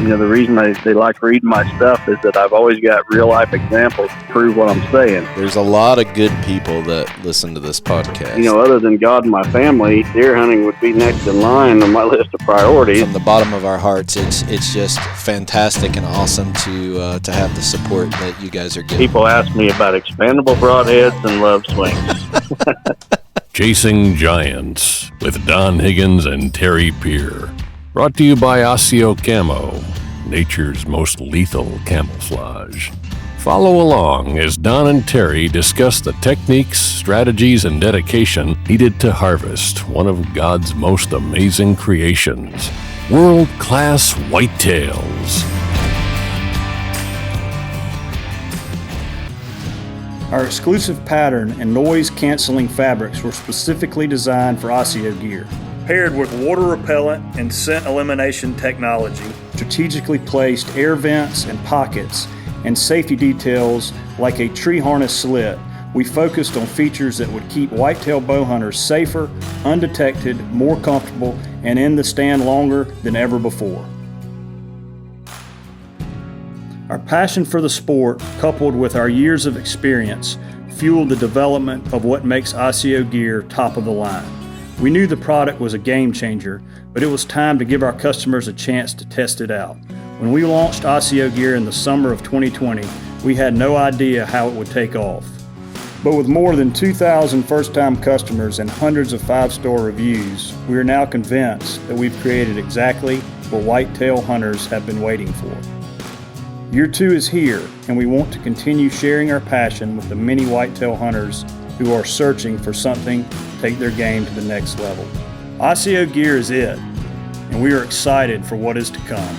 The reason they like reading my stuff is that I've always got real life examples to prove what I'm saying. There's a lot of good people that listen to this podcast. Other than God and my family, deer hunting would be next in line on my list of priorities. From the bottom of our hearts, it's just fantastic and awesome to have the support that you guys are getting. People ask me about expandable broadheads and love swings. Chasing Giants with Don Higgins and Terry Peer. Brought to you by OsseoCamo, nature's most lethal camouflage. Follow along as Don and Terry discuss the techniques, strategies, and dedication needed to harvest one of God's most amazing creations, world-class whitetails. Our exclusive pattern and noise-canceling fabrics were specifically designed for Osseo gear. Paired with water repellent and scent elimination technology, strategically placed air vents and pockets, and safety details like a tree harness slit, we focused on features that would keep whitetail bow hunters safer, undetected, more comfortable, and in the stand longer than ever before. Our passion for the sport, coupled with our years of experience, fueled the development of what makes Osseo gear top of the line. We knew the product was a game changer, but it was time to give our customers a chance to test it out. When we launched Osseo gear in the summer of 2020, we had no idea how it would take off. But with more than 2,000 first-time customers and hundreds of 5-star reviews, we are now convinced that we've created exactly what whitetail hunters have been waiting for. Year 2 is here, and we want to continue sharing our passion with the many whitetail hunters who are searching for something to take their game to the next level. Osseo gear is it, and we are excited for what is to come.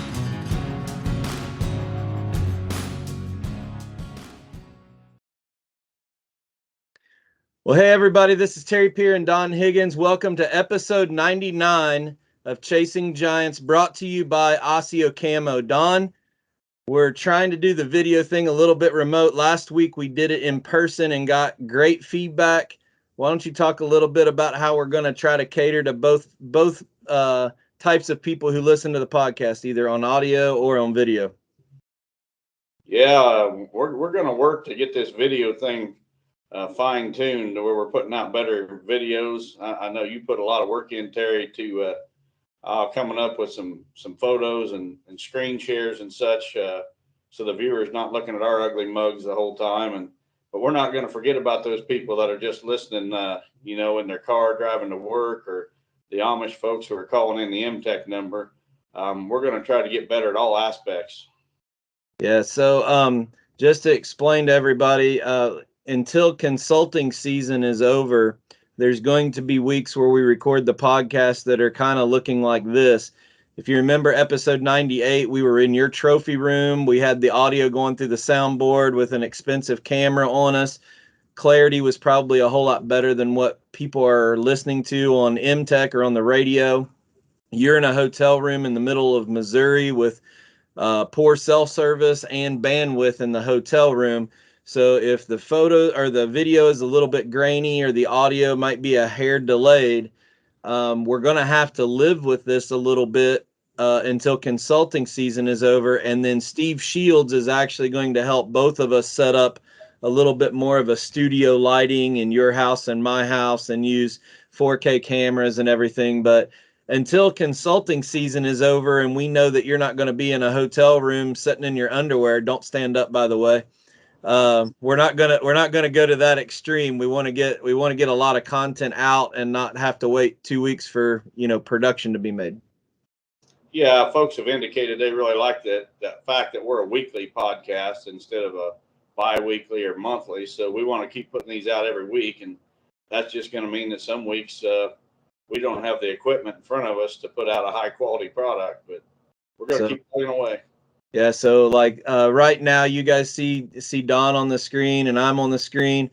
Well, hey everybody, this is Terry Peer and Don Higgins. Welcome to episode 99 of Chasing Giants, brought to you by OsseoCamo. Don, we're trying to do the video thing a little bit remote. Last week we did it in person and got great feedback. Why don't you talk a little bit about how we're going to try to cater to both types of people who listen to the podcast, either on audio or on video? Yeah, we're going to work to get this video thing fine-tuned to where we're putting out better videos. I know you put a lot of work in, Terry, to coming up with some photos and screen shares and such, so the viewer's not looking at our ugly mugs the whole time. But we're not going to forget about those people that are just listening, in their car driving to work, or the Amish folks who are calling in the MTech number. We're going to try to get better at all aspects. Yeah. So just to explain to everybody, until consulting season is over, there's going to be weeks where we record the podcast that are kind of looking like this. If you remember episode 98, we were in your trophy room. We had the audio going through the soundboard with an expensive camera on us. Clarity was probably a whole lot better than what people are listening to on MTech or on the radio. You're in a hotel room in the middle of Missouri with poor cell service and bandwidth in the hotel room. So if the photo or the video is a little bit grainy or the audio might be a hair delayed, we're going to have to live with this a little bit until consulting season is over. And then Steve Shields is actually going to help both of us set up a little bit more of a studio lighting in your house and my house and use 4K cameras and everything. But until consulting season is over and we know that you're not going to be in a hotel room sitting in your underwear, don't stand up, by the way. We're not gonna go to that extreme. We want to get a lot of content out and not have to wait 2 weeks for production to be made. Yeah, folks have indicated they really like that fact that we're a weekly podcast instead of a bi-weekly or monthly. So we want to keep putting these out every week, and that's just going to mean that some weeks we don't have the equipment in front of us to put out a high quality product, but we're going to keep plugging away. Yeah, so like right now you guys see Don on the screen and I'm on the screen.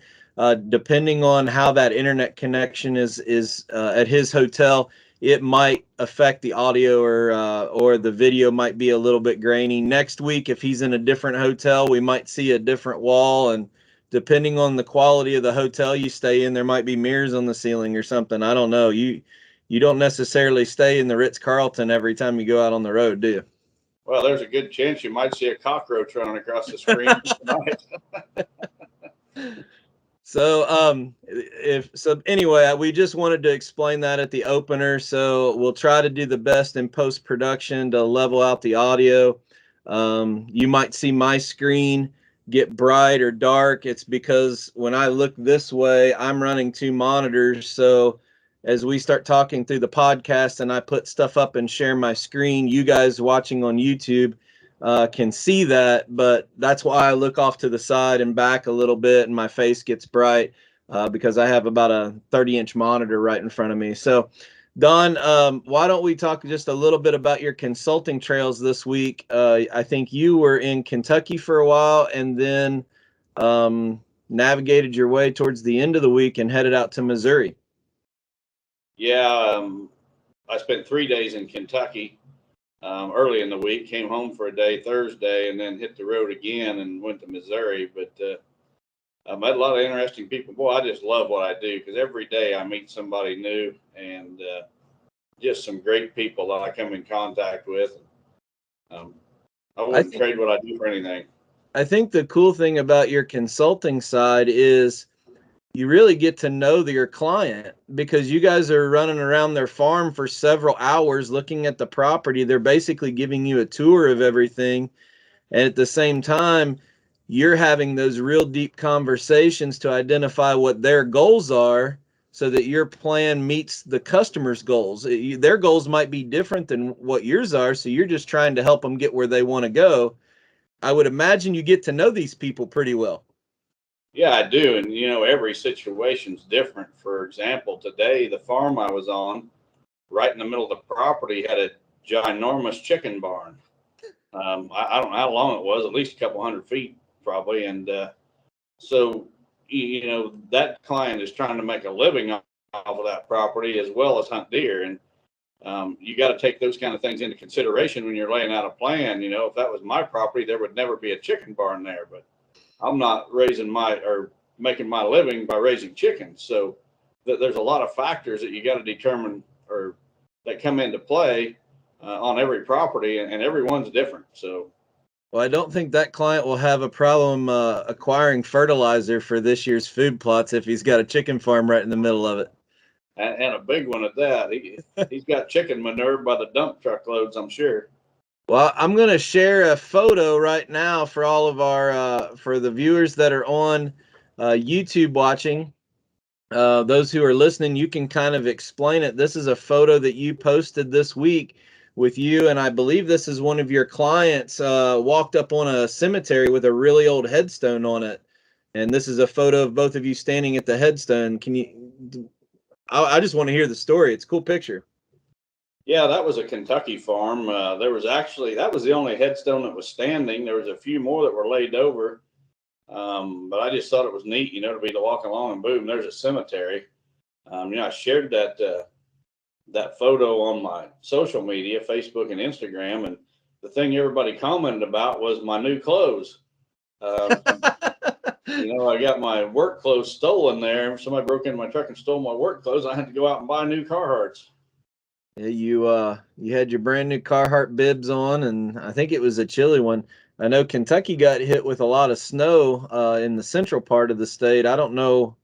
Depending on how that internet connection is at his hotel, it might affect the audio or the video might be a little bit grainy. Next week, if he's in a different hotel, we might see a different wall, and depending on the quality of the hotel you stay in, there might be mirrors on the ceiling or something. I don't know. You don't necessarily stay in the Ritz-Carlton every time you go out on the road, do you? Well, there's a good chance you might see a cockroach running across the screen tonight. So, anyway, we just wanted to explain that at the opener. So we'll try to do the best in post production to level out the audio. You might see my screen get bright or dark. It's because when I look this way, I'm running 2 monitors. So as we start talking through the podcast and I put stuff up and share my screen, you guys watching on YouTube can see that, but that's why I look off to the side and back a little bit and my face gets bright because I have about a 30-inch monitor right in front of me. So Don, why don't we talk just a little bit about your consulting trails this week? I think you were in Kentucky for a while and then navigated your way towards the end of the week and headed out to Missouri. Yeah, I spent 3 days in Kentucky early in the week, came home for a day Thursday, and then hit the road again and went to Missouri. But I met a lot of interesting people. Boy, I just love what I do because every day I meet somebody new and just some great people that I come in contact with. I wouldn't trade what I do for anything. I think the cool thing about your consulting side is you really get to know your client because you guys are running around their farm for several hours looking at the property. They're basically giving you a tour of everything. And at the same time, you're having those real deep conversations to identify what their goals are so that your plan meets the customer's goals. Their goals might be different than what yours are. So you're just trying to help them get where they want to go. I would imagine you get to know these people pretty well. Yeah, I do. And, every situation's different. For example, today, the farm I was on, right in the middle of the property, had a ginormous chicken barn. I don't know how long it was, at least a couple 100 feet probably. And so, that client is trying to make a living off of that property as well as hunt deer. And you got to take those kind of things into consideration when you're laying out a plan. If that was my property, there would never be a chicken barn there. But I'm not making my living by raising chickens. So there's a lot of factors that you got to determine or that come into play on every property, and everyone's different. So, well, I don't think that client will have a problem acquiring fertilizer for this year's food plots if he's got a chicken farm right in the middle of it. And a big one at that. He's got chicken manure by the dump truckloads, I'm sure. Well, I'm going to share a photo right now for all of our, for the viewers that are on YouTube watching. Those who are listening, you can kind of explain it. This is a photo that you posted this week with you, and I believe this is one of your clients walked up on a cemetery with a really old headstone on it. And this is a photo of both of you standing at the headstone. I just want to hear the story. It's a cool picture. Yeah, that was a Kentucky farm. That was the only headstone that was standing. There was a few more that were laid over. But I just thought it was neat, to be to walk along and boom, there's a cemetery. I shared that photo on my social media, Facebook and Instagram. And the thing everybody commented about was my new clothes. I got my work clothes stolen there. Somebody broke into my truck and stole my work clothes. I had to go out and buy new Carhartts. Yeah, you had your brand new Carhartt bibs on, and I think it was a chilly one. I know Kentucky got hit with a lot of snow in the central part of the state. I don't know,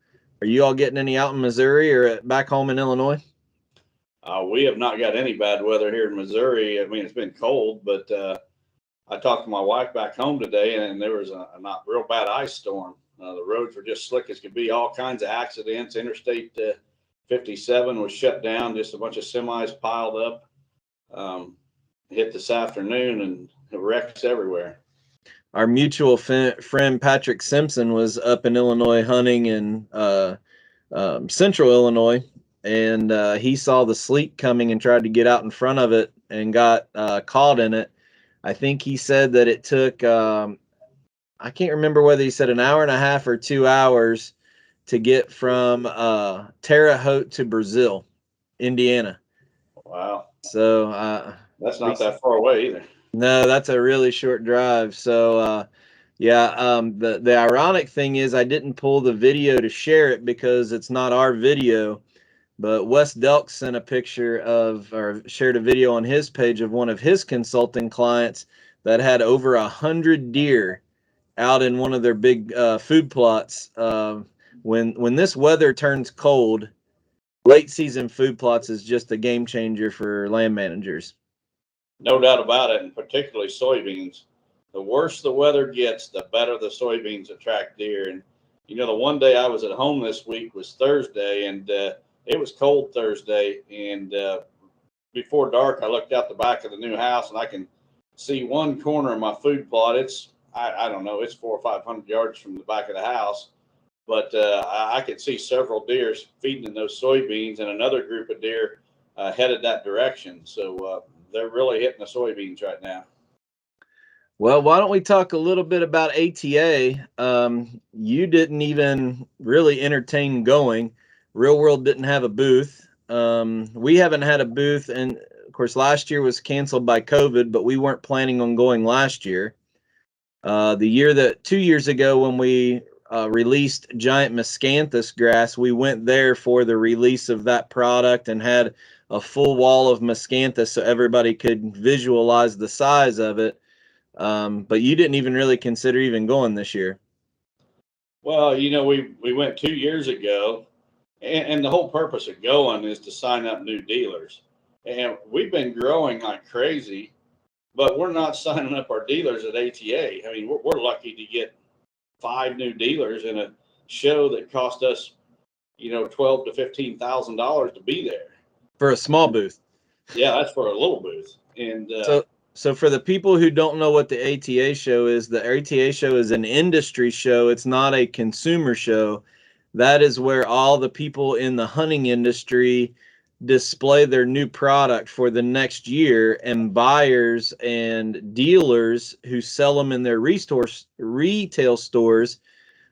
are you all getting any out in Missouri or back home in Illinois? We have not got any bad weather here in Missouri. I mean, it's been cold, but I talked to my wife back home today, and there was a not real bad ice storm. The roads were just slick as could be, all kinds of accidents. Interstate 57 was shut down, just a bunch of semis piled up. Hit this afternoon, and wrecks everywhere. Our mutual friend Patrick Simpson was up in Illinois hunting in central Illinois, and he saw the sleet coming and tried to get out in front of it and got caught in it. I think he said that it took, I can't remember whether he said an hour and a half or 2 hours to get from Terre Haute to Brazil, Indiana. Wow. So that's not that far away either. No, that's a really short drive. So the ironic thing is I didn't pull the video to share it because it's not our video. But Wes Delk sent a picture of, or shared a video on his page of one of his consulting clients that had over 100 deer out in one of their big food plots. When this weather turns cold, late season food plots is just a game changer for land managers. No doubt about it, and particularly soybeans. The worse the weather gets, the better the soybeans attract deer. And you know, the one day I was at home this week was Thursday, and it was cold Thursday. And before dark, I looked out the back of the new house, and I can see one corner of my food plot. It's I don't know, it's 400 or 500 yards from the back of the house, but I could see several deer feeding in those soybeans, and another group of deer headed that direction. So they're really hitting the soybeans right now. Well, why don't we talk a little bit about ATA? You didn't even really entertain going. Real World didn't have a booth. We haven't had a booth, and of course, last year was canceled by COVID, but we weren't planning on going last year. 2 years ago when we released giant miscanthus grass, we went there for the release of that product and had a full wall of miscanthus so everybody could visualize the size of it. But you didn't even really consider even going this year. Well, you know, we went 2 years ago, and the whole purpose of going is to sign up new dealers. And we've been growing like crazy, but we're not signing up our dealers at ATA. I mean, we're lucky to get 5 new dealers in a show that cost us, you know, $12,000 to $15,000 to be there For a small booth. Yeah, that's for a little booth. And so for the people who don't know what the ATA show is, the ATA show is an industry show. It's not a consumer show. That is where all the people in the hunting industry display their new product for the next year, and buyers and dealers who sell them in their retail stores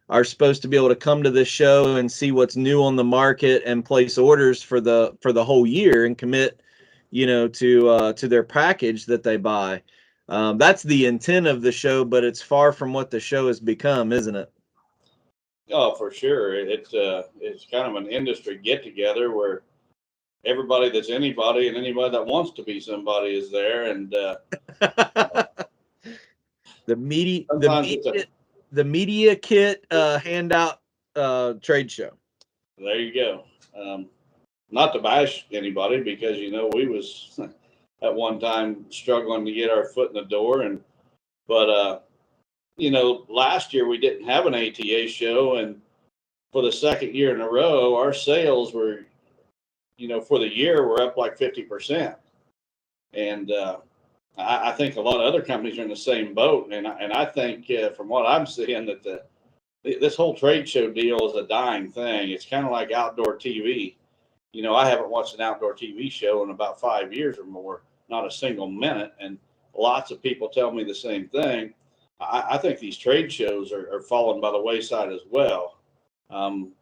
are supposed to be able to come to this show and see what's new on the market and place orders for the whole year and commit, you know, to their package that they buy. That's the intent of the show, but it's far from what the show has become, isn't it? oh, for sure, it's kind of an industry get together where everybody that's anybody and anybody that wants to be somebody is there. And the media kit handout trade show. There you go. Not to bash anybody, because you know we was at one time struggling to get our foot in the door, but you know, last year we didn't have an ATA show, and for the second year in a row, our sales were, you know, for the year we're up like 50%, and I think a lot of other companies are in the same boat, and I think from what I'm seeing that this whole trade show deal is a dying thing. It's kind of like outdoor TV. You know, I haven't watched an outdoor TV show in about 5 years or more, not a single minute. And lots of people tell me the same thing. I think these trade shows are falling by the wayside as well.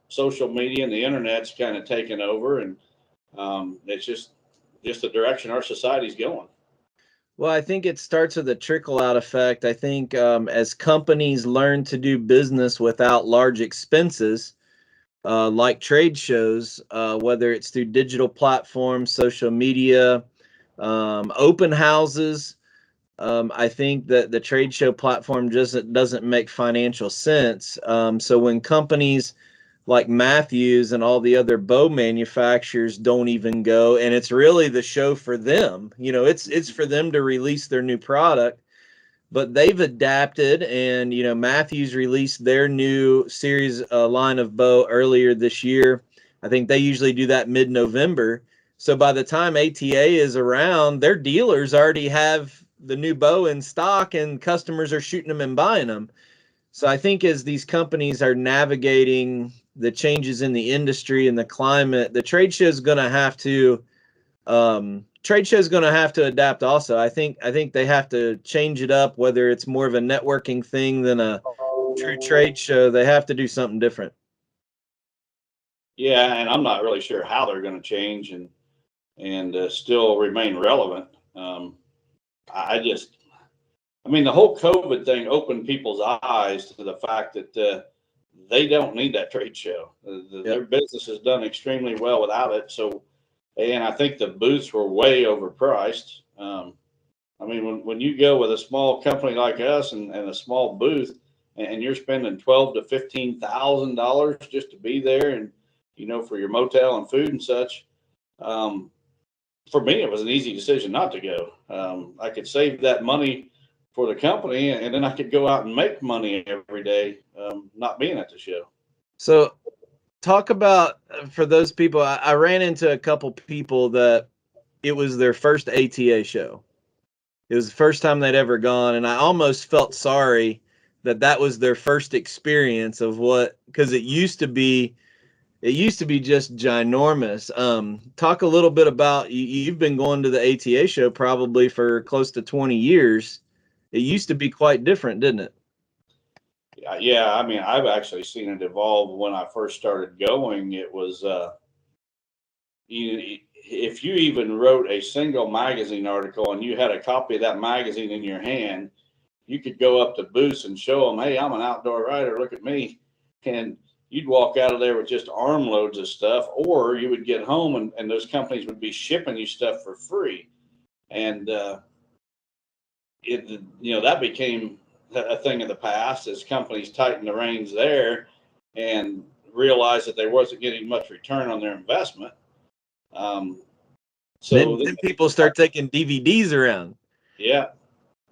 Social media and the internet's kind of taken over, and it's just the direction our society's going. Well, I think it starts with a trickle-out effect. I think as companies learn to do business without large expenses, like trade shows, whether it's through digital platforms, social media, open houses, I think that the trade show platform doesn't make financial sense. So when companies like Matthews and all the other bow manufacturers don't even go, and it's really the show for them, you know, it's for them to release their new product, but they've adapted. And, you know, Matthews released their new series line of bow earlier this year. I think they usually do that mid-November. So by the time ATA is around, their dealers already have the new bow in stock, and customers are shooting them and buying them. So I think as these companies are navigating the changes in the industry and the climate, the trade show is going to have to adapt also. I think they have to change it up, whether it's more of a networking thing than a true trade show. They have to do something different. Yeah, and I'm not really sure how they're going to change and still remain relevant. I mean, the whole COVID thing opened people's eyes to the fact that they don't need that trade show. Their business has done extremely well without it. So, and I think the booths were way overpriced. I mean, when you go with a small company like us and a small booth, and you're spending $12,000 to $15,000 just to be there, and for your motel and food and such, for me it was an easy decision not to go. I could save that money for the company, and then I could go out and make money every day, not being at the show. So, talk about, for those people, I ran into a couple people that it was their first ATA show. It was the first time they'd ever gone, and I almost felt sorry that was their first experience of because it used to be just ginormous. Talk a little bit about, you've been going to the ATA show probably for close to 20 years. It used to be quite different, didn't it? Yeah, I mean, I've actually seen it evolve. When I first started going, it was if you even wrote a single magazine article and you had a copy of that magazine in your hand, you could go up to booths and show them, hey, I'm an outdoor writer, look at me. And you'd walk out of there with just armloads of stuff, or you would get home and those companies would be shipping you stuff for free. And that became a thing of the past as companies tightened the reins there and realized that they wasn't getting much return on their investment. So then people start taking DVDs around. Yeah,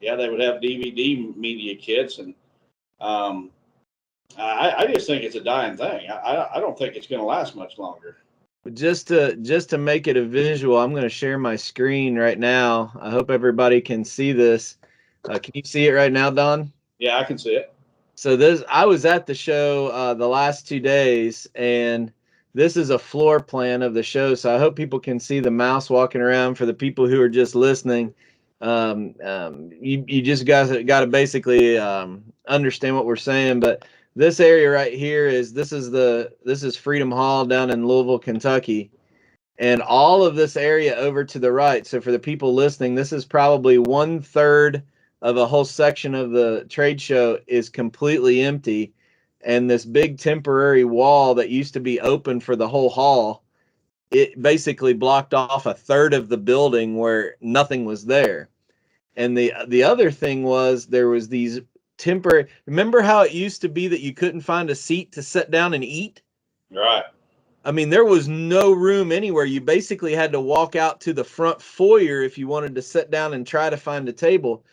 they would have DVD media kits, and I just think it's a dying thing. I don't think it's going to last much longer. Just to make it a visual, I'm going to share my screen right now. I hope everybody can see this. Can you see it right now, Don? Yeah, I can see it. So I was at the show the last 2 days, and this is a floor plan of the show. So I hope people can see the mouse walking around. For the people who are just listening, you just got to basically understand what we're saying. But this area right here this is Freedom Hall down in Louisville, Kentucky, and all of this area over to the right. So for the people listening, this is probably 1/3 of a whole section of the trade show is completely empty. And this big temporary wall that used to be open for the whole hall, it basically blocked off 1/3 of the building where nothing was there. And the other thing was, there was these temporary, remember how it used to be that you couldn't find a seat to sit down and eat? Right. I mean, there was no room anywhere. You basically had to walk out to the front foyer if you wanted to sit down and try to find a table.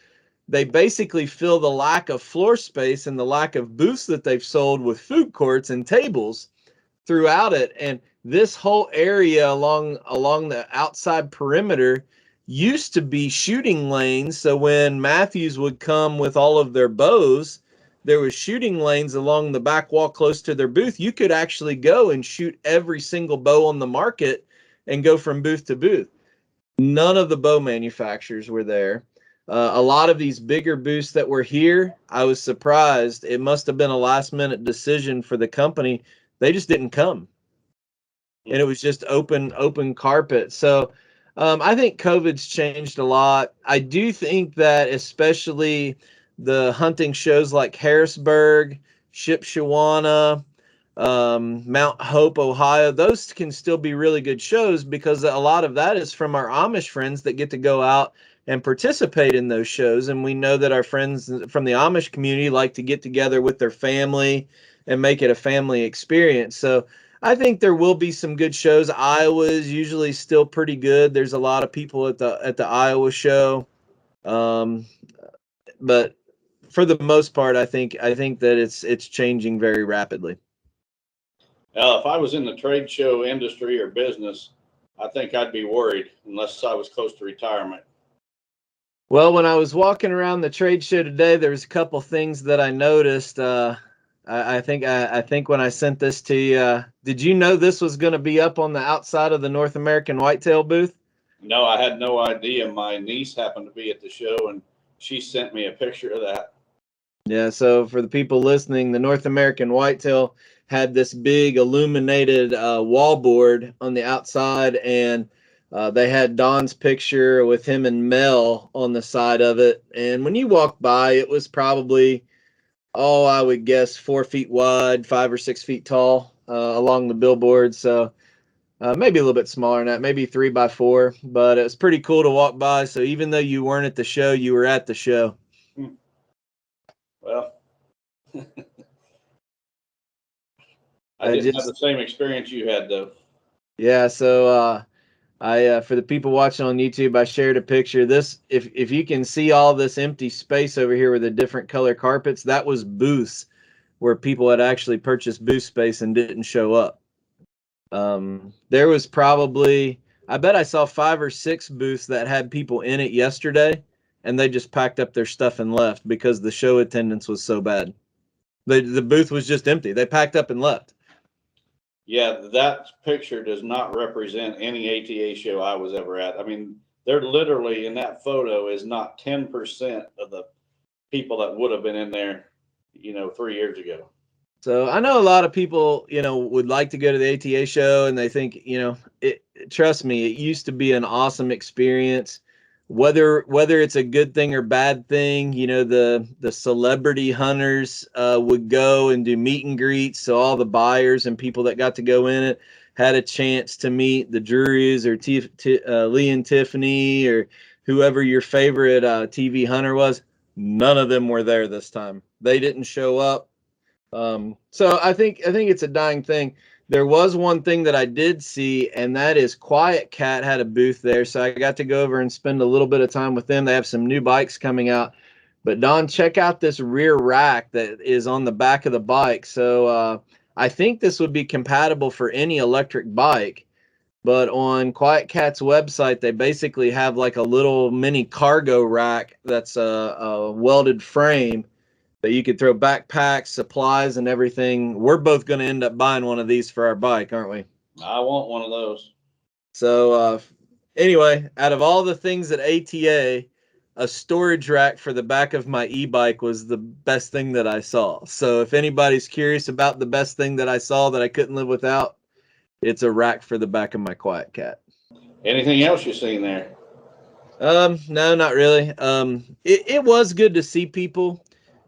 They basically fill the lack of floor space and the lack of booths that they've sold with food courts and tables throughout it. And this whole area along the outside perimeter used to be shooting lanes. So when Matthews would come with all of their bows, there was shooting lanes along the back wall close to their booth. You could actually go and shoot every single bow on the market and go from booth to booth. None of the bow manufacturers were there. A lot of these bigger booths that were here, I was surprised. It must have been a last-minute decision for the company. They just didn't come. And it was just open carpet. So I think COVID's changed a lot. I do think that especially the hunting shows like Harrisburg, Shipshewana, Mount Hope, Ohio, those can still be really good shows because a lot of that is from our Amish friends that get to go out and participate in those shows. And we know that our friends from the Amish community like to get together with their family and make it a family experience. So I think there will be some good shows. Iowa is usually still pretty good. There's a lot of people at the Iowa show. But for the most part, I think that it's changing very rapidly. If I was in the trade show industry or business, I think I'd be worried unless I was close to retirement. Well, when I was walking around the trade show today, there was a couple things that I noticed. I think when I sent this to you, did you know this was going to be up on the outside of the North American Whitetail booth? No, I had no idea. My niece happened to be at the show, and she sent me a picture of that. Yeah, so for the people listening, the North American Whitetail had this big illuminated wallboard on the outside, and they had Don's picture with him and Mel on the side of it. And when you walked by, it was probably Oh, I would guess 4 feet wide, 5 or 6 feet tall along the billboard. So maybe a little bit smaller than that, maybe 3x4. But it was pretty cool to walk by. So even though you weren't at the show, you were at the show. Well, I didn't have the same experience you had, though. Yeah. So for the people watching on YouTube, I shared a picture. This, if you can see all this empty space over here with the different color carpets, that was booths where people had actually purchased booth space and didn't show up. There was probably, I bet I saw 5 or 6 booths that had people in it yesterday, and they just packed up their stuff and left because the show attendance was so bad. The booth was just empty. They packed up and left. Yeah, that picture does not represent any ATA show I was ever at. I mean, they're literally in that photo is not 10% of the people that would have been in there, 3 years ago. So I know a lot of people, would like to go to the ATA show, and they think, trust me, it used to be an awesome experience. Whether it's a good thing or bad thing, the celebrity hunters would go and do meet and greets, so all the buyers and people that got to go in it had a chance to meet the Drurys or Lee and Tiffany or whoever your favorite TV hunter was. None of them were there this time. They didn't show up. So I think it's a dying thing. There was one thing that I did see, and that is Quiet Cat had a booth there, so I got to go over and spend a little bit of time with them. They have some new bikes coming out. But Don, check out this rear rack that is on the back of the bike. So I think this would be compatible for any electric bike. But on Quiet Cat's website, they basically have like a little mini cargo rack that's a welded frame that you could throw backpacks, supplies, and everything. We're both going to end up buying one of these for our bike, aren't we? I want one of those. So anyway, out of all the things at ATA, a storage rack for the back of my e-bike was the best thing that I saw. So if anybody's curious about the best thing that I saw that I couldn't live without, it's a rack for the back of my Quiet Cat. Anything else you've seen there? No, not really. It was good to see people.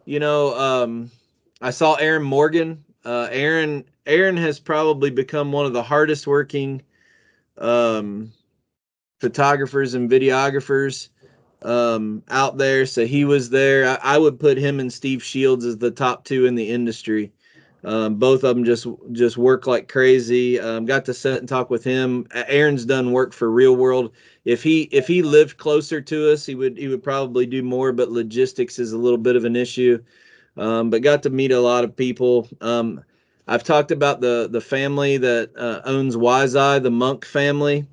I saw Aaron Morgan. Aaron has probably become one of the hardest working photographers and videographers out there. So he was there. I would put him and Steve Shields as the top 2 in the industry. Both of them just work like crazy. Got to sit and talk with him. Aaron's done work for Real World. If he lived closer to us, he would probably do more, but logistics is a little bit of an issue. But got to meet a lot of people. I've talked about the family that owns Wise Eye, the Monk family.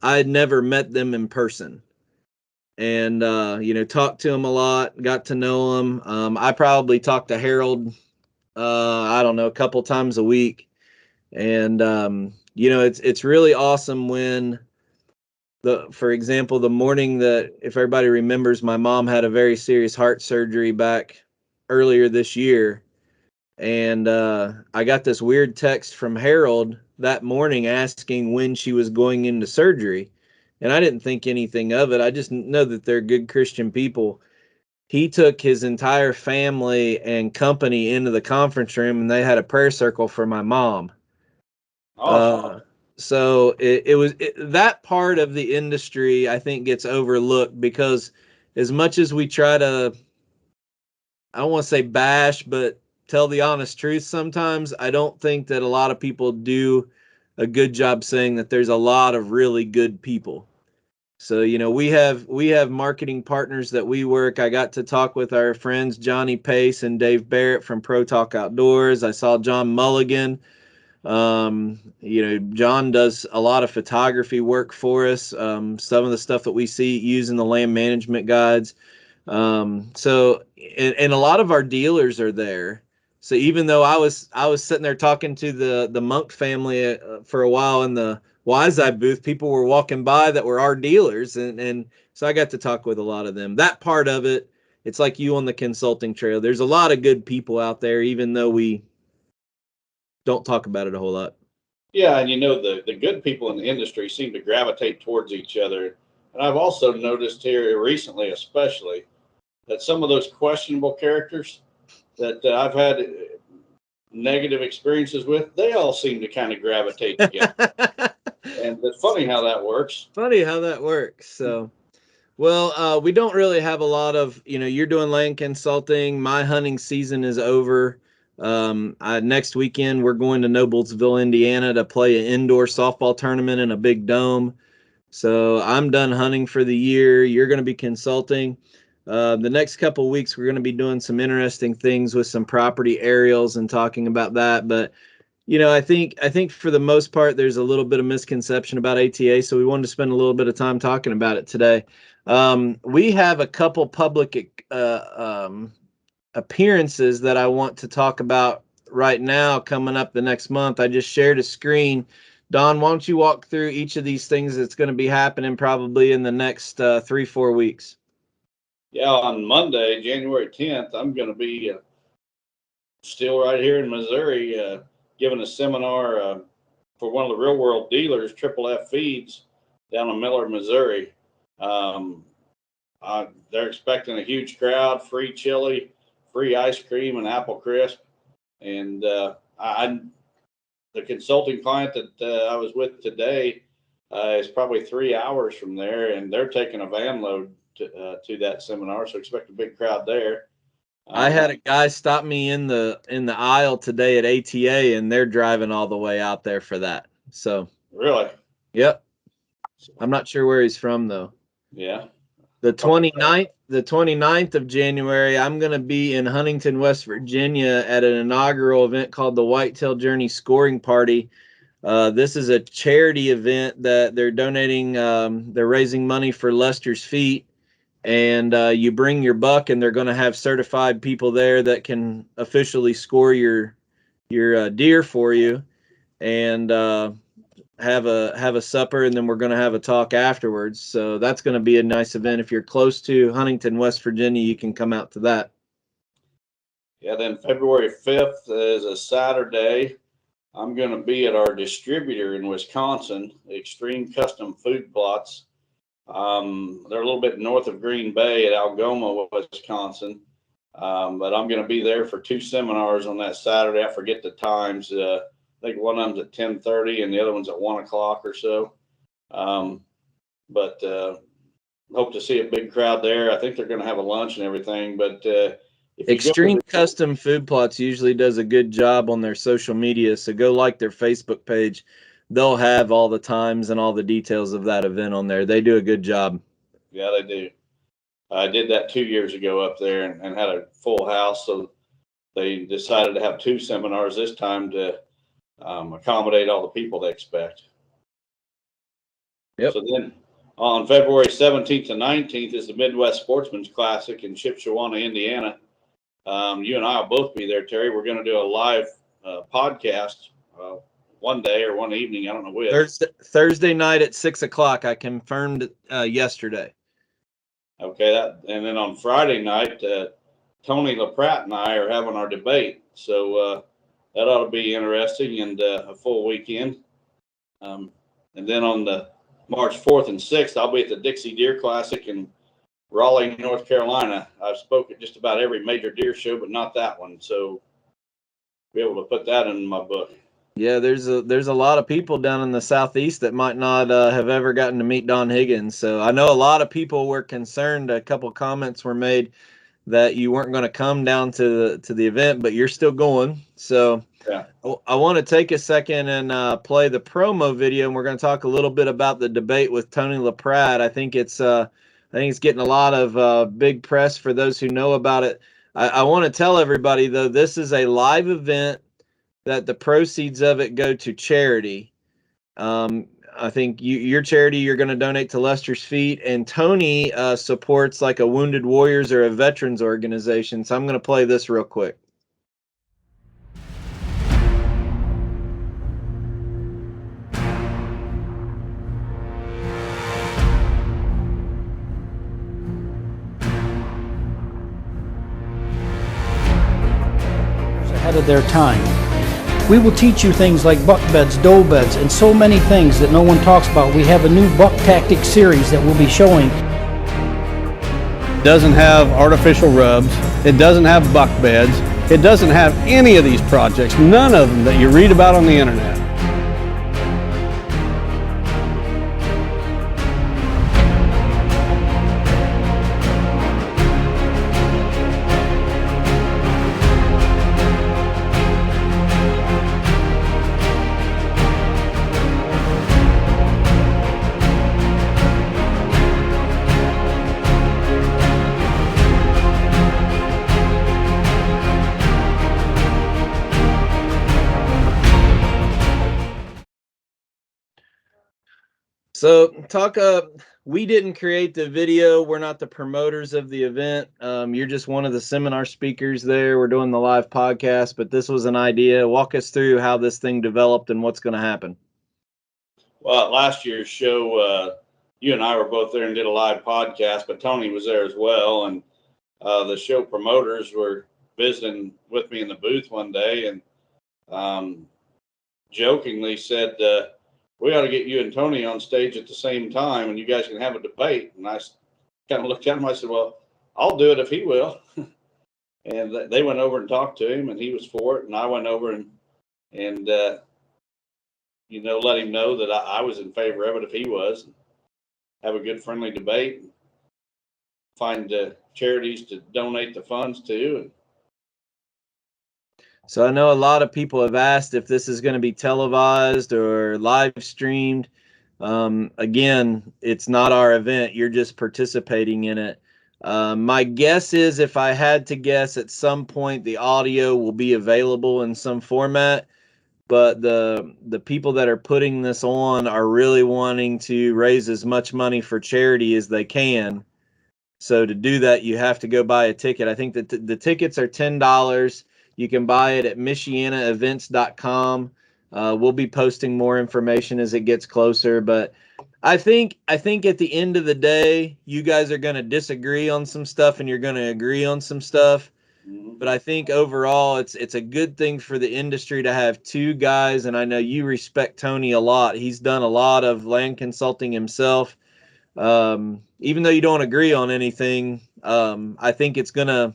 I had never met them in person. And, talked to them a lot, got to know them. I probably talked to Harold I don't know, a couple times a week. And, it's really awesome when for example, the morning that, if everybody remembers, my mom had a very serious heart surgery back earlier this year. And, I got this weird text from Harold that morning asking when she was going into surgery. And I didn't think anything of it. I just know that they're good Christian people. He took his entire family and company into the conference room, and they had a prayer circle for my mom. Awesome. So it was that part of the industry, I think, gets overlooked because as much as we try to, I don't want to say bash, but tell the honest truth sometimes, I don't think that a lot of people do a good job saying that there's a lot of really good people. So, we have marketing partners that we work. I got to talk with our friends, Johnny Pace and Dave Barrett from Pro Talk Outdoors. I saw John Mulligan. John does a lot of photography work for us. Some of the stuff that we see using the land management guides. So, and a lot of our dealers are there. So even though I was sitting there talking to the Monk family for a while in the Wise Eye booth, people were walking by that were our dealers, and so I got to talk with a lot of them. That part of it, it's like you on the consulting trail. There's a lot of good people out there, even though we don't talk about it a whole lot. Yeah, and the good people in the industry seem to gravitate towards each other. And I've also noticed here recently, especially, that some of those questionable characters that I've had negative experiences with, they all seem to kind of gravitate together. And it's funny how that works. So, well, we don't really have a lot of, you're doing land consulting. My hunting season is over. Next weekend, we're going to Noblesville, Indiana to play an indoor softball tournament in a big dome. So I'm done hunting for the year. You're going to be consulting. The next couple of weeks, we're going to be doing some interesting things with some property aerials and talking about that. But, I think for the most part, there's a little bit of misconception about ATA. So we wanted to spend a little bit of time talking about it today. We have a couple public appearances that I want to talk about right now coming up the next month. I just shared a screen. Don, why don't you walk through each of these things that's going to be happening probably in the next 3-4 weeks? Yeah, on Monday, January 10th, I'm going to be still right here in Missouri giving a seminar for one of the real world dealers, Triple F Feeds, down in Miller, Missouri. They're expecting a huge crowd, free chili, free ice cream, and apple crisp. And the consulting client that I was with today is probably 3 hours from there, and they're taking a van load to that seminar, so expect a big crowd there. I had a guy stop me in the aisle today at ATA, and they're driving all the way out there for that. So really, yep. I'm not sure where he's from though. Yeah. The 29th of January, I'm going to be in Huntington, West Virginia at an inaugural event called the Whitetail Journey Scoring Party. This is a charity event that they're donating. They're raising money for Lester's Feet. And you bring your buck, and they're going to have certified people there that can officially score your deer for you, and have a supper, and then we're going to have a talk afterwards. So that's going to be a nice event. If you're close to Huntington, West Virginia, you can come out to that. Yeah, then February 5th is a Saturday. I'm going to be at our distributor in Wisconsin, Extreme Custom Food Plots. They're a little bit north of Green Bay at Algoma, Wisconsin. But I'm going to be there for 2 seminars on that Saturday. I forget the times. I think one of them's at 10:30 and the other one's at 1 o'clock or so. But hope to see a big crowd there. I think they're going to have a lunch and everything. But Extreme Custom Food Plots usually does a good job on their social media. So go like their Facebook page. They'll have all the times and all the details of that event on there. They do a good job. Yeah, they do. I did that 2 years ago up there and had a full house. So they decided to have 2 seminars this time to accommodate all the people they expect. Yep. So then on February 17th and 19th is the Midwest Sportsman's Classic in Shipshewana, Indiana. You and I will both be there, Terry. We're going to do a live podcast one day or one evening. I don't know which. Thursday night at 6 o'clock. I confirmed yesterday. Okay. And then on Friday night, Tony LaPratt and I are having our debate. So that ought to be interesting and a full weekend. And then on the March 4th and 6th, I'll be at the Dixie Deer Classic in Raleigh, North Carolina. I've spoken at just about every major deer show, but not that one. So be able to put that in my book. Yeah, there's a lot of people down in the Southeast that might not have ever gotten to meet Don Higgins. So I know a lot of people were concerned. A couple comments were made that you weren't going to come down to the event, but you're still going. So yeah. I want to take a second and play the promo video, and we're going to talk a little bit about the debate with Tony LaPratt. I think it's getting a lot of big press for those who know about it. I want to tell everybody, though, this is a live event that the proceeds of it go to charity. I think your charity, you're going to donate to Lester's Feet, and Tony supports like a Wounded Warriors or a veterans organization. So I'm going to play this real quick. Ahead of their time. We will teach you things like buck beds, doe beds, and so many things that no one talks about. We have a new buck tactics series that we'll be showing. It doesn't have artificial rubs. It doesn't have buck beds. It doesn't have any of these projects, none of them that you read about on the internet. So we didn't create the video. We're not the promoters of the event. You're just one of the seminar speakers there. We're doing the live podcast, but this was an idea. Walk us through how this thing developed and what's going to happen. Well, at last year's show, you and I were both there and did a live podcast, but Tony was there as well. And the show promoters were visiting with me in the booth one day and jokingly said, we ought to get you and Tony on stage at the same time and you guys can have a debate. And I kind of looked at him. I said, well, I'll do it if he will. And they went over and talked to him and he was for it. And I went over and let him know that I was in favor of it if he was. Have a good friendly debate. Find charities to donate the funds to. So I know a lot of people have asked if this is going to be televised or live streamed. Again, it's not our event. You're just participating in it. My guess is, if I had to guess, at some point the audio will be available in some format. But the people that are putting this on are really wanting to raise as much money for charity as they can. So to do that, you have to go buy a ticket. I think that the tickets are $10. You can buy it at michianaevents.com. We'll be posting more information as it gets closer. But I think at the end of the day, you guys are going to disagree on some stuff and you're going to agree on some stuff. But I think overall, it's a good thing for the industry to have two guys. And I know you respect Tony a lot. He's done a lot of land consulting himself. Even though you don't agree on anything, I think it's gonna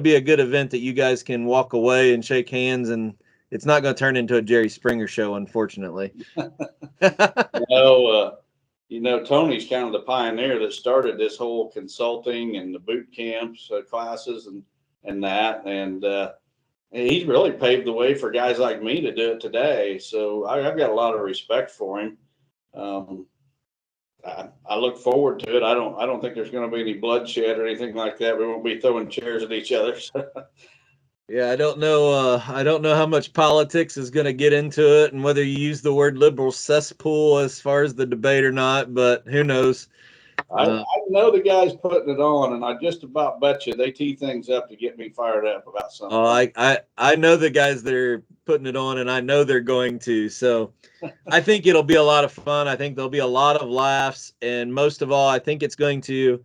be a good event that you guys can walk away and shake hands, and it's not going to turn into a Jerry Springer show, unfortunately. Tony's kind of the pioneer that started this whole consulting and the boot camps, classes and that. And he's really paved the way for guys like me to do it today. So I've got a lot of respect for him. I look forward to it. I don't think there's going to be any bloodshed or anything like that. We won't be throwing chairs at each other. Yeah, I don't know how much politics is going to get into it and whether you use the word liberal cesspool as far as the debate or not, but who knows? I know the guys putting it on, and I just about bet you they tee things up to get me fired up about something. Oh, I know the guys that are putting it on, and I know they're going to. So I think it'll be a lot of fun. I think there'll be a lot of laughs, and most of all, I think it's going to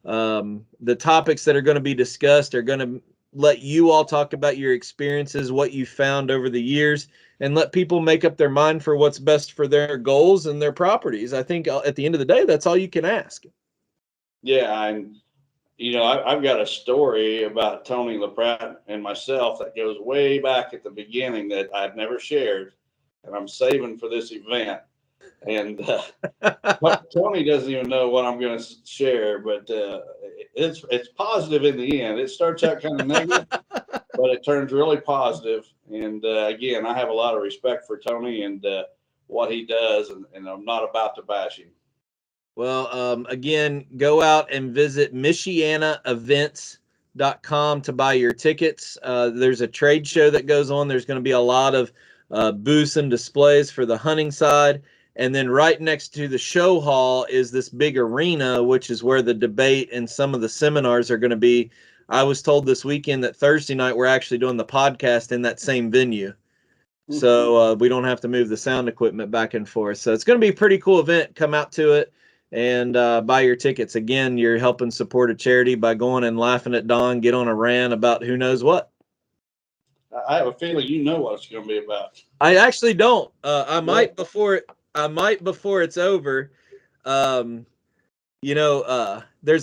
the topics that are going to be discussed are going to let you all talk about your experiences, what you found over the years, and let people make up their mind for what's best for their goals and their properties. I think at the end of the day, that's all you can ask. Yeah, and I've got a story about Tony LaPratt and myself that goes way back at the beginning that I've never shared, and I'm saving for this event. And Tony doesn't even know what I'm going to share, but it's positive in the end. It starts out kind of negative, but it turns really positive. And again, I have a lot of respect for Tony and what he does, and I'm not about to bash him. Well, again, go out and visit michianaevents.com to buy your tickets. There's a trade show that goes on. There's going to be a lot of booths and displays for the hunting side. And then right next to the show hall is this big arena, which is where the debate and some of the seminars are going to be. I was told this weekend that Thursday night we're actually doing the podcast in that same venue. So we don't have to move the sound equipment back and forth. So it's going to be a pretty cool event. Come out to it and buy your tickets. Again, you're helping support a charity by going and laughing at Don get on a rant about who knows what. I have a feeling you know what it's going to be about. I actually don't. I might before it's over. There's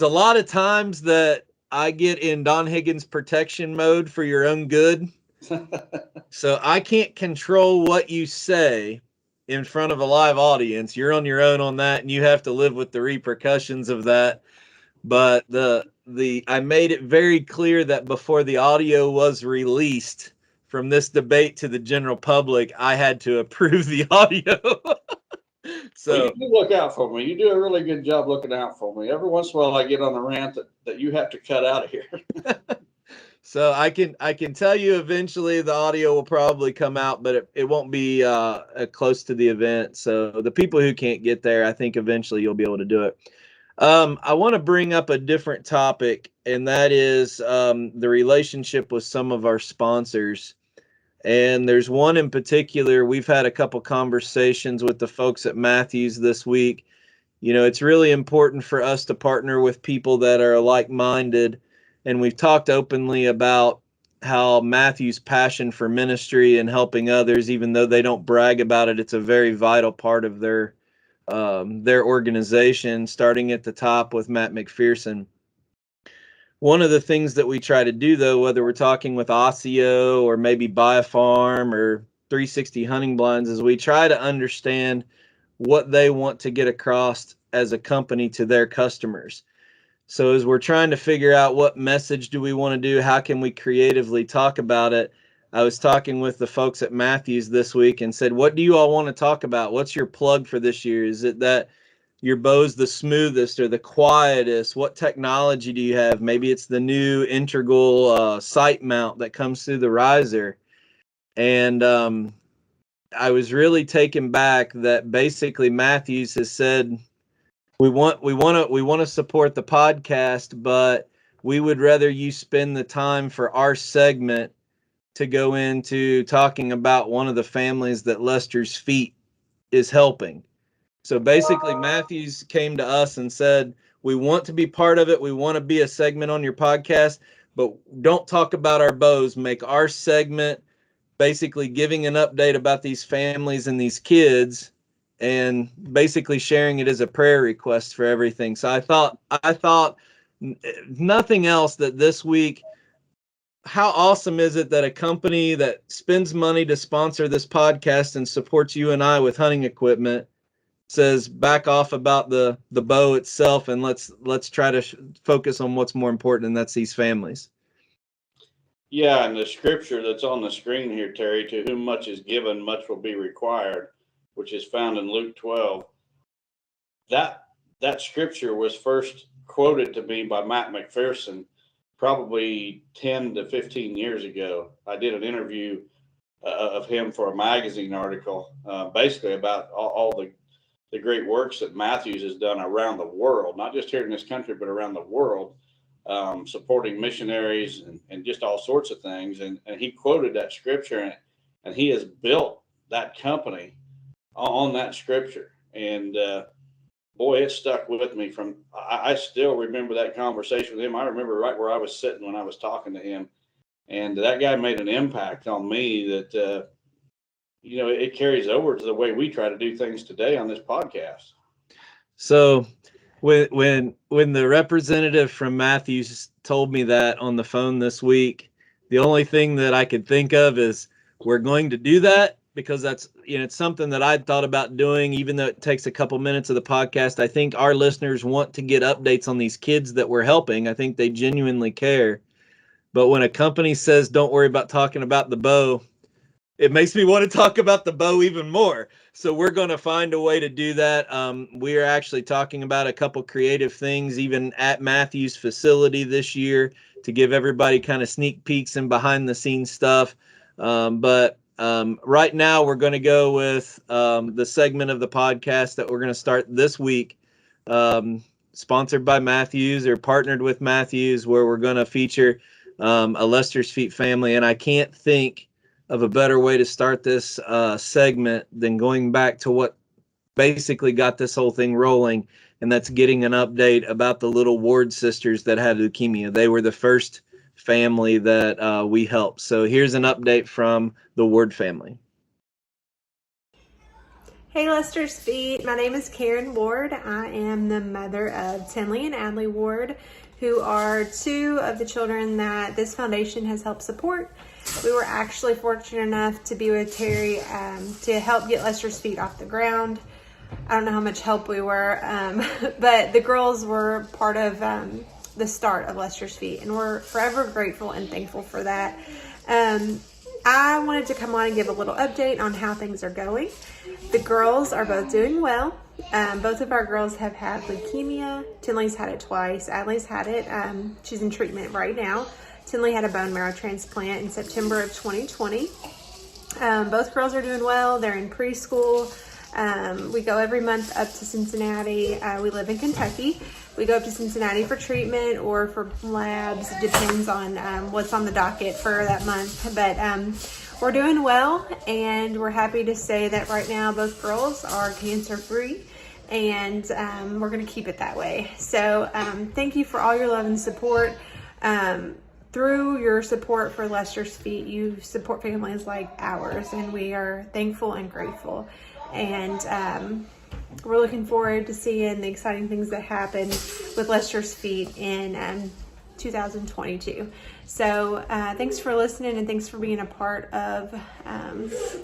a lot of times that I get in Don Higgins protection mode for your own good. So I can't control what you say in front of a live audience. You're on your own on that, and you have to live with the repercussions of that. But I made it very clear that before the audio was released from this debate to the general public, I had to approve the audio. So well, you do look out for me. You do a really good job looking out for me. Every once in a while, I get on a rant that you have to cut out of here. So I can tell you eventually the audio will probably come out, but it won't be close to the event. So the people who can't get there, I think eventually you'll be able to do it. I want to bring up a different topic, and that is the relationship with some of our sponsors. And there's one in particular. We've had a couple conversations with the folks at Matthews this week. You know, it's really important for us to partner with people that are like-minded. And we've talked openly about how Matthews' passion for ministry and helping others, even though they don't brag about it, it's a very vital part of their organization, starting at the top with Matt McPherson. One of the things that we try to do, though, whether we're talking with Osseo or maybe Buy a Farm or 360 Hunting Blinds, is we try to understand what they want to get across as a company to their customers. So as we're trying to figure out what message do we want to do, how can we creatively talk about it, I was talking with the folks at Matthews this week and said, what do you all want to talk about? What's your plug for this year? Is it that your bow's the smoothest or the quietest? What technology do you have? Maybe it's the new integral sight mount that comes through the riser. And I was really taken back that basically Matthews has said, we want to support the podcast, but we would rather you spend the time for our segment to go into talking about one of the families that Lester's Feet is helping. So basically, Matthews came to us and said, we want to be part of it. We want to be a segment on your podcast, but don't talk about our bows. Make our segment basically giving an update about these families and these kids and basically sharing it as a prayer request for everything. So I thought nothing else that this week, how awesome is it that a company that spends money to sponsor this podcast and supports you and I with hunting equipment says back off about the bow itself and let's try to focus on what's more important, and that's these families. Yeah, and the scripture that's on the screen here, Terry, to whom much is given, much will be required, which is found in Luke 12. That scripture was first quoted to me by Matt McPherson probably 10 to 15 years ago. I did an interview of him for a magazine article, basically about all the great works that Matthews has done around the world, not just here in this country, but around the world, supporting missionaries and just all sorts of things. And he quoted that scripture, and he has built that company on that scripture. And boy, it stuck with me. I still remember that conversation with him. I remember right where I was sitting when I was talking to him. And that guy made an impact on me that, it carries over to the way we try to do things today on this podcast. So when the representative from Matthews told me that on the phone this week, the only thing that I could think of is we're going to do that because that's, it's something that I'd thought about doing, even though it takes a couple minutes of the podcast. I think our listeners want to get updates on these kids that we're helping. I think they genuinely care. But when a company says, don't worry about talking about the bow, it makes me want to talk about the bow even more. So we're going to find a way to do that. We are actually talking about a couple creative things, even at Matthews' facility this year, to give everybody kind of sneak peeks and behind the scenes stuff. But right now we're going to go with the segment of the podcast that we're going to start this week, sponsored by Matthews or partnered with Matthews, where we're going to feature a Lester's Feet family. And I can't think of a better way to start this segment than going back to what basically got this whole thing rolling, and that's getting an update about the little Ward sisters that had leukemia. They were the first family that we helped. So here's an update from the Ward family. Hey Lester's Feet, my name is Karen Ward. I am the mother of Tinley and Adley Ward, who are two of the children that this foundation has helped support. We were actually fortunate enough to be with Terry to help get Lester's feet off the ground. I don't know how much help we were, but the girls were part of the start of Lester's feet, and we're forever grateful and thankful for that. I wanted to come on and give a little update on how things are going. The girls are both doing well. Both of our girls have had leukemia. Tinley's had it twice. Adley's had it. She's in treatment right now. Tinley had a bone marrow transplant in September of 2020. Both girls are doing well. They're in preschool. We go every month up to Cincinnati. We live in Kentucky. We go up to Cincinnati for treatment or for labs. It depends on what's on the docket for that month. But we're doing well, and we're happy to say that right now both girls are cancer-free, and we're going to keep it that way. So thank you for all your love and support. Through your support for Lester's Feet, you support families like ours, and we are thankful and grateful. And we're looking forward to seeing the exciting things that happen with Lester's Feet in 2022. So thanks for listening, and thanks for being a part of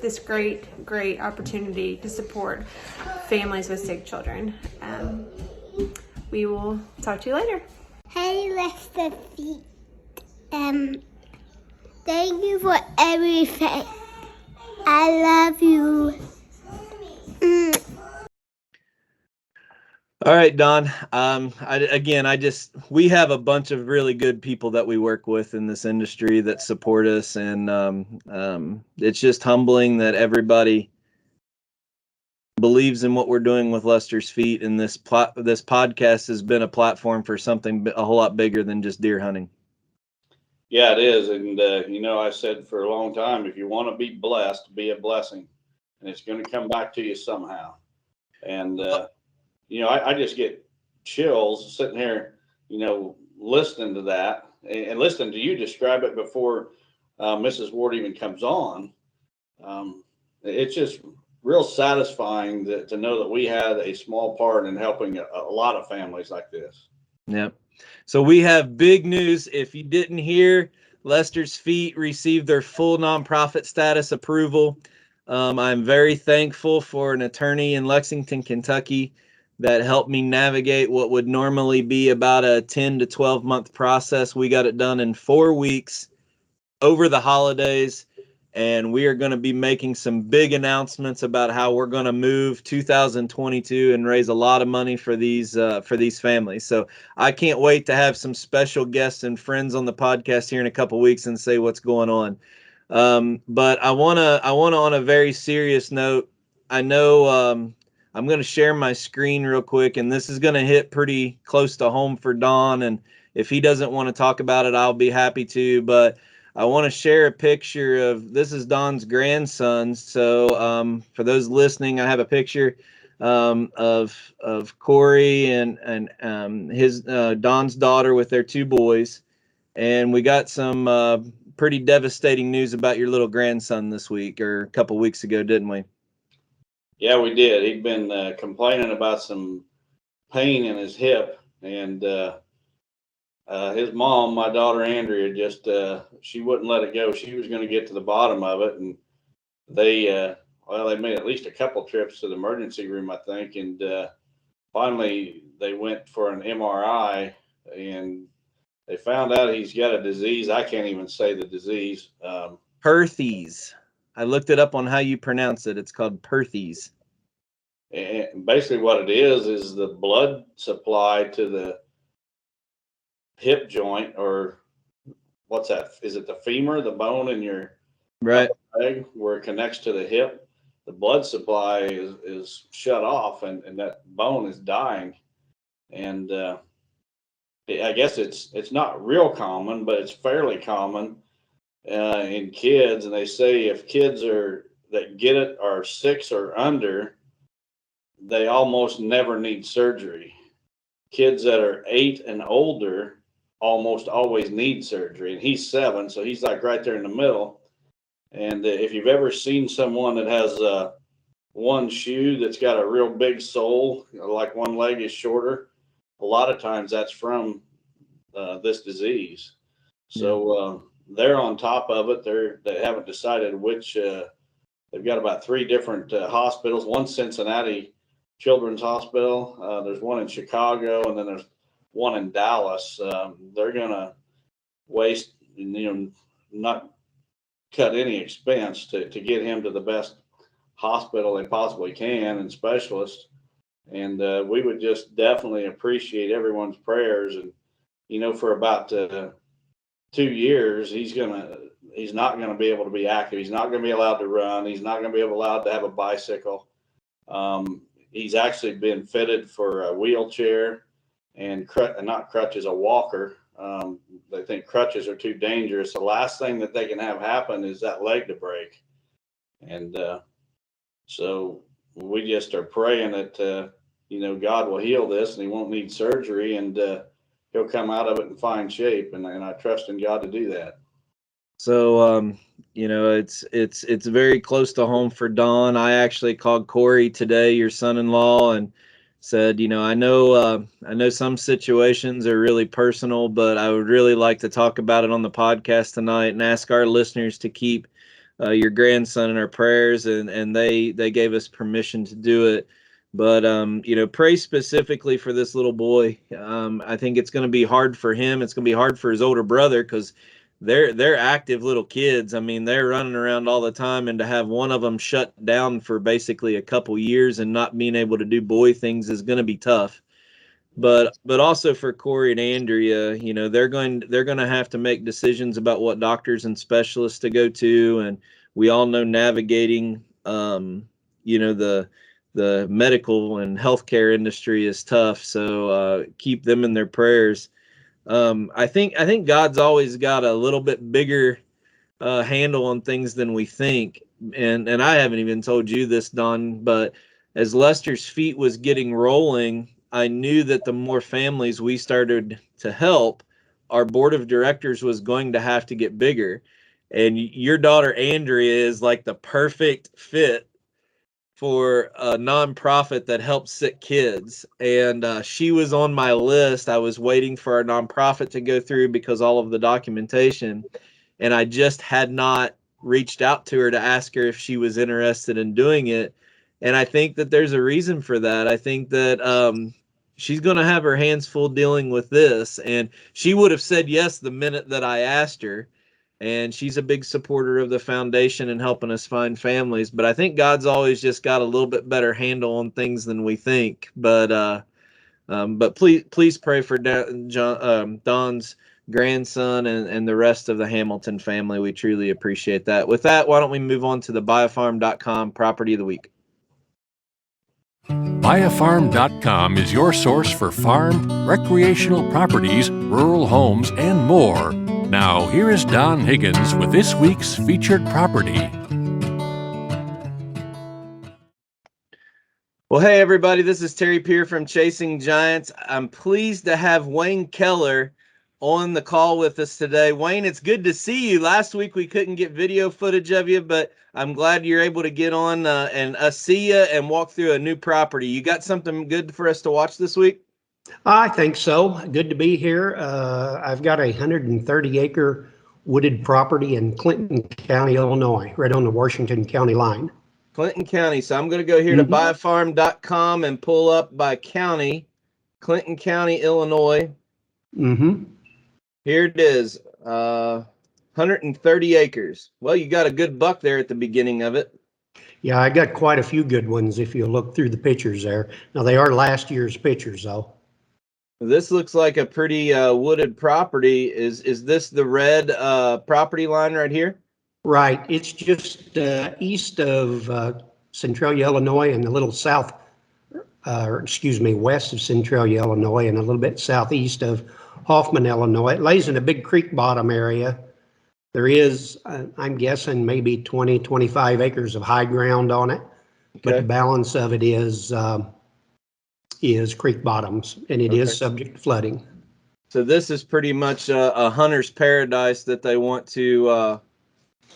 this great opportunity to support families with sick children. We will talk to you later. Hey, Lester's Feet. Thank you for everything. I love you. All right, Don. We have a bunch of really good people that we work with in this industry that support us, and it's just humbling that everybody believes in what we're doing with Lester's Feet, and this podcast has been a platform for something a whole lot bigger than just deer hunting. Yeah, it is. And, I said for a long time, if you want to be blessed, be a blessing. And it's going to come back to you somehow. And, I just get chills sitting here, listening to that and listening to you describe it before Mrs. Ward even comes on. It's just real satisfying to know that we had a small part in helping a lot of families like this. Yep. So we have big news. If you didn't hear, Lester's Feet received their full nonprofit status approval. I'm very thankful for an attorney in Lexington, Kentucky that helped me navigate what would normally be about a 10 to 12 month process. We got it done in 4 weeks over the holidays, and we are going to be making some big announcements about how we're going to move 2022 and raise a lot of money for these families. So I can't wait to have some special guests and friends on the podcast here in a couple weeks and say what's going on. But I want to on a very serious note, I know I'm going to share my screen real quick, and this is going to hit pretty close to home for Don. And if he doesn't want to talk about it, I'll be happy to, but I want to share a picture of, this is Don's grandson. So for those listening, I have a picture of Corey and his Don's daughter with their 2 boys. And we got some pretty devastating news about your little grandson this week, or a couple weeks ago, didn't we? Yeah, we did. He'd been complaining about some pain in his hip, and his mom, my daughter Andrea, just she wouldn't let it go. She was going to get to the bottom of it, and they made at least a couple trips to the emergency room, I think, and finally they went for an MRI, and they found out he's got a disease. I can't even say the disease. Perthes. I looked it up on how you pronounce it. It's called Perthes. And basically what it is the blood supply to the hip joint, or what's that? Is it the femur, the bone in your right leg where it connects to the hip? The blood supply is shut off, and that bone is dying. And I guess it's not real common, but it's fairly common in kids. And they say if kids that get it are 6 or under, they almost never need surgery. Kids that are 8 and older almost always need surgery. And he's 7, so he's like right there in the middle. And if you've ever seen someone that has one shoe that's got a real big sole, like one leg is shorter, a lot of times that's from this disease. So they're on top of it. They haven't decided which. They've got about 3 different hospitals. One Cincinnati Children's Hospital. There's one in Chicago, and then there's one in Dallas. They're gonna waste, not cut any expense to get him to the best hospital they possibly can and specialists. And we would just definitely appreciate everyone's prayers. And for about 2 years, he's not gonna be able to be active. He's not gonna be allowed to run. He's not gonna be allowed to have a bicycle. He's actually been fitted for a wheelchair and not crutches, a walker. They think crutches are too dangerous. The last thing that they can have happen is that leg to break. And so we just are praying that, God will heal this and he won't need surgery, and he'll come out of it in fine shape. And I trust in God to do that. So, it's very close to home for Don. I actually called Corey today, your son-in-law, and said, I know some situations are really personal, but I would really like to talk about it on the podcast tonight and ask our listeners to keep your grandson in our prayers. And they gave us permission to do it. But, pray specifically for this little boy. I think it's going to be hard for him. It's going to be hard for his older brother, because they're active little kids. I mean, they're running around all the time, and to have one of them shut down for basically a couple years and not being able to do boy things is going to be tough. But also for Corey and Andrea, they're going to have to make decisions about what doctors and specialists to go to, and we all know navigating, the medical and healthcare industry is tough. So keep them in their prayers. I think God's always got a little bit bigger handle on things than we think. And I haven't even told you this, Don, but as Lester's feet was getting rolling, I knew that the more families we started to help, our board of directors was going to have to get bigger. And your daughter, Andrea, is like the perfect fit for a nonprofit that helps sick kids. And she was on my list. I was waiting for our nonprofit to go through because all of the documentation, and I just had not reached out to her to ask her if she was interested in doing it. And I think that there's a reason for that. I think that she's going to have her hands full dealing with this, and she would have said yes the minute that I asked her. And she's a big supporter of the foundation and helping us find families. But I think God's always just got a little bit better handle on things than we think. But please pray for Don's grandson and the rest of the Hamilton family. We truly appreciate that. With that, why don't we move on to the biofarm.com property of the week? Biofarm.com is your source for farm, recreational properties, rural homes, and more. Now, here is Don Higgins with this week's featured property. Well, hey, everybody, this is Terry Peer from Chasing Giants. I'm pleased to have Wayne Keller on the call with us today. Wayne, it's good to see you. Last week we couldn't get video footage of you, but I'm glad you're able to get on and us see you and walk through a new property. You got something good for us to watch this week? I think so. Good to be here. I've got a 130-acre wooded property in Clinton County, Illinois, right on the Washington County line. Clinton County. So I'm going to go here to biofarm.com and pull up by county, Clinton County, Illinois. Here it is, 130 acres. Well, you got a good buck there at the beginning of it. Yeah, I got quite a few good ones if you look through the pictures there. Now, they are last year's pictures, though. This looks like a pretty wooded property. Is this the red property line right here? Right. It's just east of Centralia, Illinois, and a little west of Centralia, Illinois, and a little bit southeast of Hoffman, Illinois. It lays in a big creek bottom area. There is, I'm guessing, maybe 20, 25 acres of high ground on it, but the balance of it is creek bottoms, and it is subject to flooding. So this is pretty much a hunter's paradise that they want to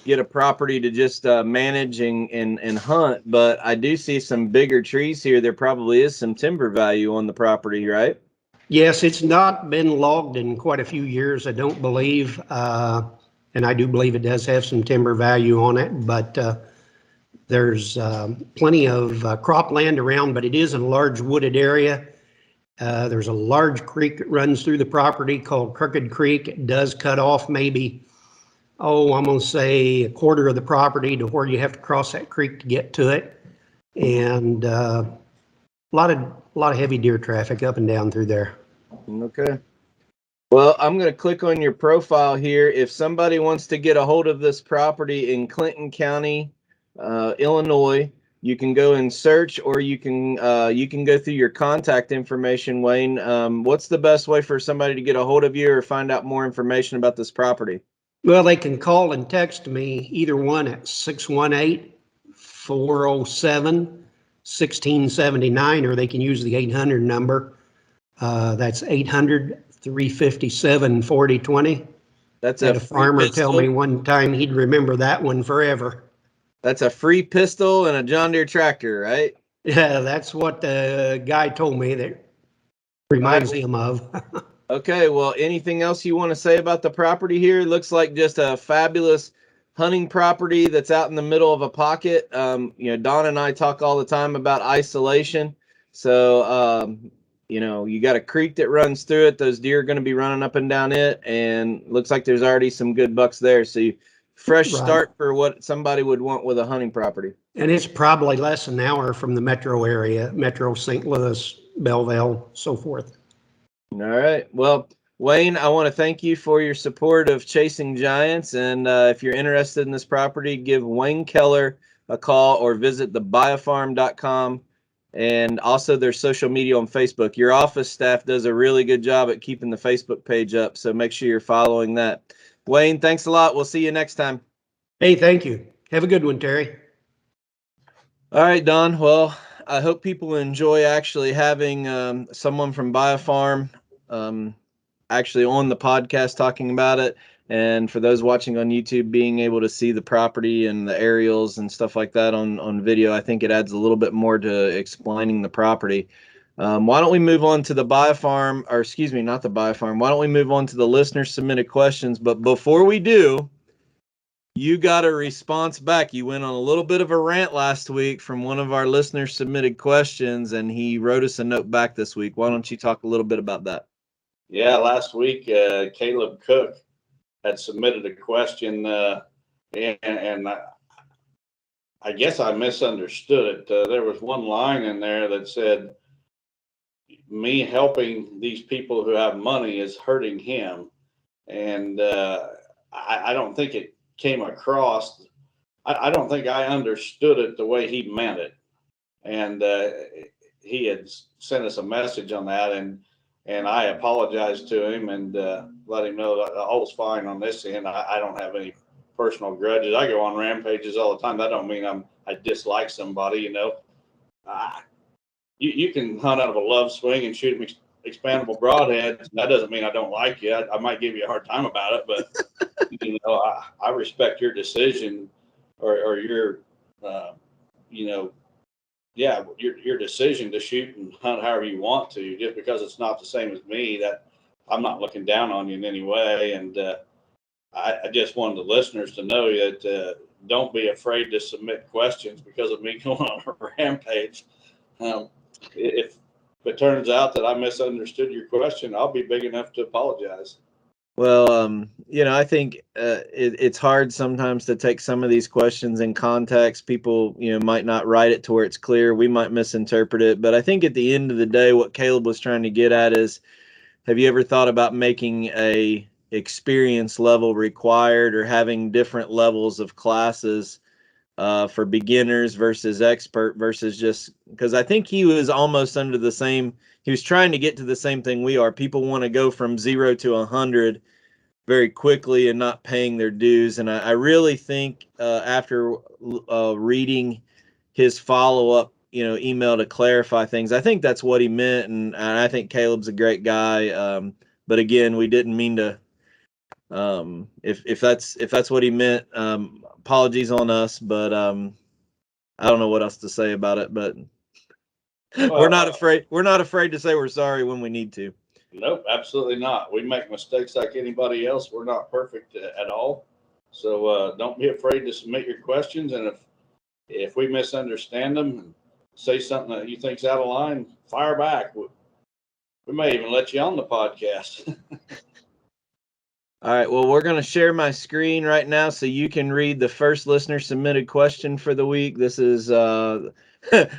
get a property to just manage and hunt. But I do see some bigger trees here. There probably is some timber value on the property, right? Yes, it's not been logged in quite a few years, I don't believe. And I do believe it does have some timber value on it, but there's plenty of cropland around, but it is in a large wooded area. There's a large creek that runs through the property called Crooked Creek. It does cut off maybe, I'm going to say a quarter of the property to where you have to cross that creek to get to it. And a lot of heavy deer traffic up and down through there. Okay. Well, I'm going to click on your profile here. If somebody wants to get a hold of this property in Clinton County, Illinois, you can go and search, or you can go through your contact information, Wayne. What's the best way for somebody to get a hold of you or find out more information about this property? Well, they can call and text me, either one at 618-407-1679, or they can use the 800 number. That's 800-357-4020. That's a farmer tell me one time he'd remember that one forever. That's a free pistol and a John Deere tractor, right? Yeah, that's what the guy told me that reminds him of. Okay, well, anything else you want to say about the property here? It looks like just a fabulous hunting property that's out in the middle of a pocket. Don and I talk all the time about isolation. So, you got a creek that runs through it. Those deer are going to be running up and down it, and looks like there's already some good bucks there. So fresh start for what somebody would want with a hunting property. And it's probably less than an hour from the metro area, Metro St. Louis, Belleville, so forth. All right. Well, Wayne, I want to thank you for your support of Chasing Giants. And if you're interested in this property, give Wayne Keller a call or visit thebiofarm.com, and also their social media on Facebook. Your office staff does a really good job at keeping the Facebook page up, so make sure you're following that. Wayne, thanks a lot. We'll see you next time. Hey, thank you. Have a good one, Terry. All right, Don. Well, I hope people enjoy actually having someone from Biofarm actually on the podcast talking about it. And for those watching on YouTube, being able to see the property and the aerials and stuff like that on video, I think it adds a little bit more to explaining the property. Why don't we move on to the Biofarm, or excuse me, not the Biofarm. Why don't we move on to the listener submitted questions? But before we do, you got a response back. You went on a little bit of a rant last week from one of our listener submitted questions, and he wrote us a note back this week. Why don't you talk a little bit about that? Yeah, last week, Caleb Cook had submitted a question, and I guess I misunderstood it. There was one line in there that said, me helping these people who have money is hurting him. And I don't think it came across. I don't think I understood it the way he meant it. And he had sent us a message on that, and I apologized to him and let him know that all's fine on this end. I don't have any personal grudges. I go on rampages all the time. That don't mean I dislike somebody, You can hunt out of a love swing and shoot expandable broadheads. That doesn't mean I don't like you. I might give you a hard time about it, but I respect your decision or your your decision to shoot and hunt however you want to. Just because it's not the same as me, that I'm not looking down on you in any way. And I just wanted the listeners to know that don't be afraid to submit questions because of me going on a rampage. If it turns out that I misunderstood your question, I'll be big enough to apologize. Well, I think it's hard sometimes to take some of these questions in context. People, might not write it to where it's clear. We might misinterpret it. But I think at the end of the day, what Caleb was trying to get at is, have you ever thought about making a experience level required, or having different levels of classes for beginners versus expert versus just, because I think he was almost under the same, he was trying to get to the same thing we are. People want to go from 0 to 100 very quickly and not paying their dues. And I really think after reading his follow-up, email to clarify things, I think that's what he meant. And I think Caleb's a great guy. But again, we didn't mean to, if that's what he meant, apologies on us, but I don't know what else to say about it, but we're not afraid to say we're sorry when we need to. Nope, absolutely not. We make mistakes like anybody else. We're not perfect at all. So don't be afraid to submit your questions. And if we misunderstand them and say something that you think's out of line, fire back. We may even let you on the podcast. All right. Well, we're going to share my screen right now so you can read the first listener submitted question for the week. This is,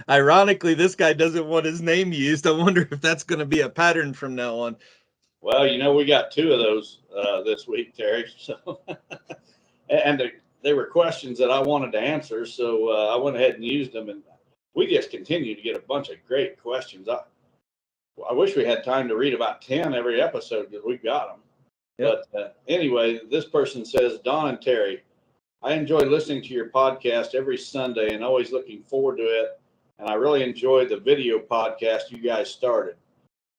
ironically, this guy doesn't want his name used. I wonder if that's going to be a pattern from now on. Well, we got 2 of those this week, Terry. So, and they were questions that I wanted to answer. So I went ahead and used them. And we just continue to get a bunch of great questions. I wish we had time to read about 10 every episode because we've got them. Yep. But anyway, this person says, Don and Terry, I enjoy listening to your podcast every Sunday and always looking forward to it. And I really enjoy the video podcast you guys started.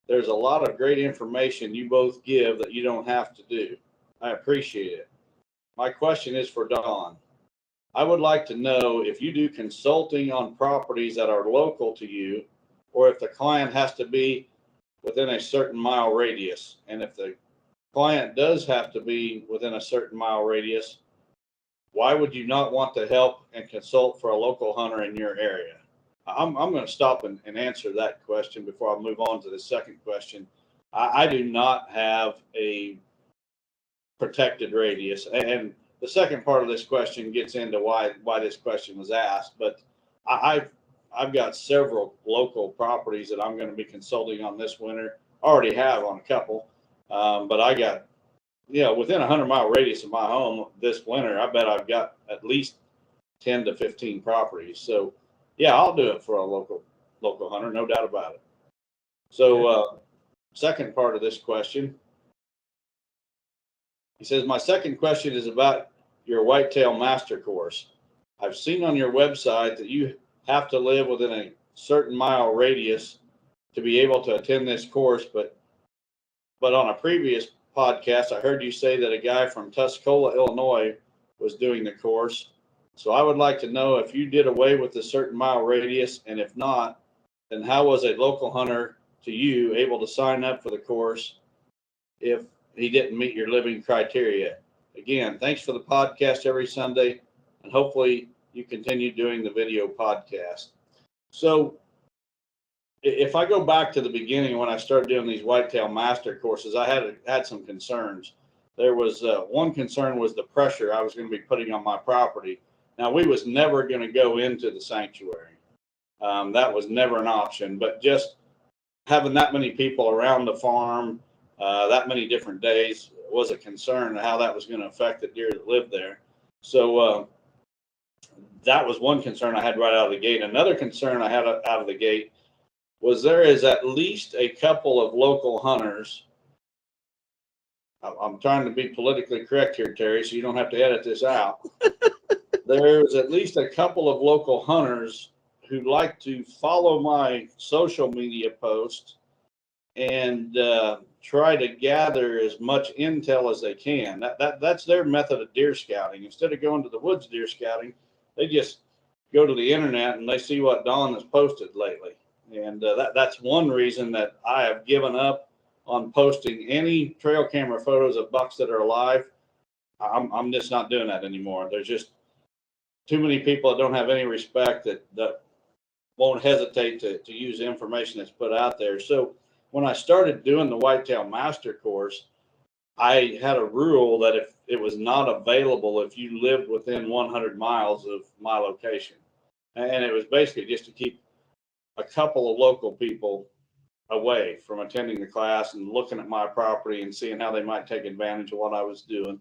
There's a lot of great information you both give that you don't have to do. I appreciate it. My question is for Don. I would like to know if you do consulting on properties that are local to you, or if the client has to be within a certain mile radius. And if the client does have to be within a certain mile radius, why would you not want to help and consult for a local hunter in your area? I'm going to stop and answer that question before I move on to the second question. I do not have a protected radius. And the second part of this question gets into why this question was asked. But I've got several local properties that I'm going to be consulting on this winter. I already have on a couple. But I got, within a 100-mile radius of my home this winter, I bet I've got at least 10 to 15 properties. So, yeah, I'll do it for a local hunter, no doubt about it. So, second part of this question, he says, my second question is about your whitetail master course. I've seen on your website that you have to live within a certain mile radius to be able to attend this course, but on a previous podcast, I heard you say that a guy from Tuscola, Illinois was doing the course. So I would like to know if you did away with the certain mile radius, and if not, then how was a local hunter to you able to sign up for the course if he didn't meet your living criteria? Again, thanks for the podcast every Sunday, and hopefully you continue doing the video podcast. So if I go back to the beginning when I started doing these whitetail master courses, I had some concerns. There was one concern was the pressure I was going to be putting on my property. Now, we was never going to go into the sanctuary. That was never an option, but just having that many people around the farm, that many different days was a concern how that was going to affect the deer that lived there. So that was one concern I had right out of the gate. Another concern I had out of the gate was there is at least a couple of local hunters. I'm trying to be politically correct here, Terry, so you don't have to edit this out. There's at least a couple of local hunters who like to follow my social media posts and try to gather as much intel as they can. That's their method of deer scouting. Instead of going to the woods deer scouting, they just go to the internet and they see what Don has posted lately. And that's one reason that I have given up on posting any trail camera photos of bucks that are alive. I'm just not doing that anymore. There's just too many people that don't have any respect that won't hesitate to use information that's put out there. So when I started doing the whitetail master course, I had a rule that if it was not available if you lived within 100 miles of my location. And it was basically just to keep a couple of local people away from attending the class and looking at my property and seeing how they might take advantage of what I was doing.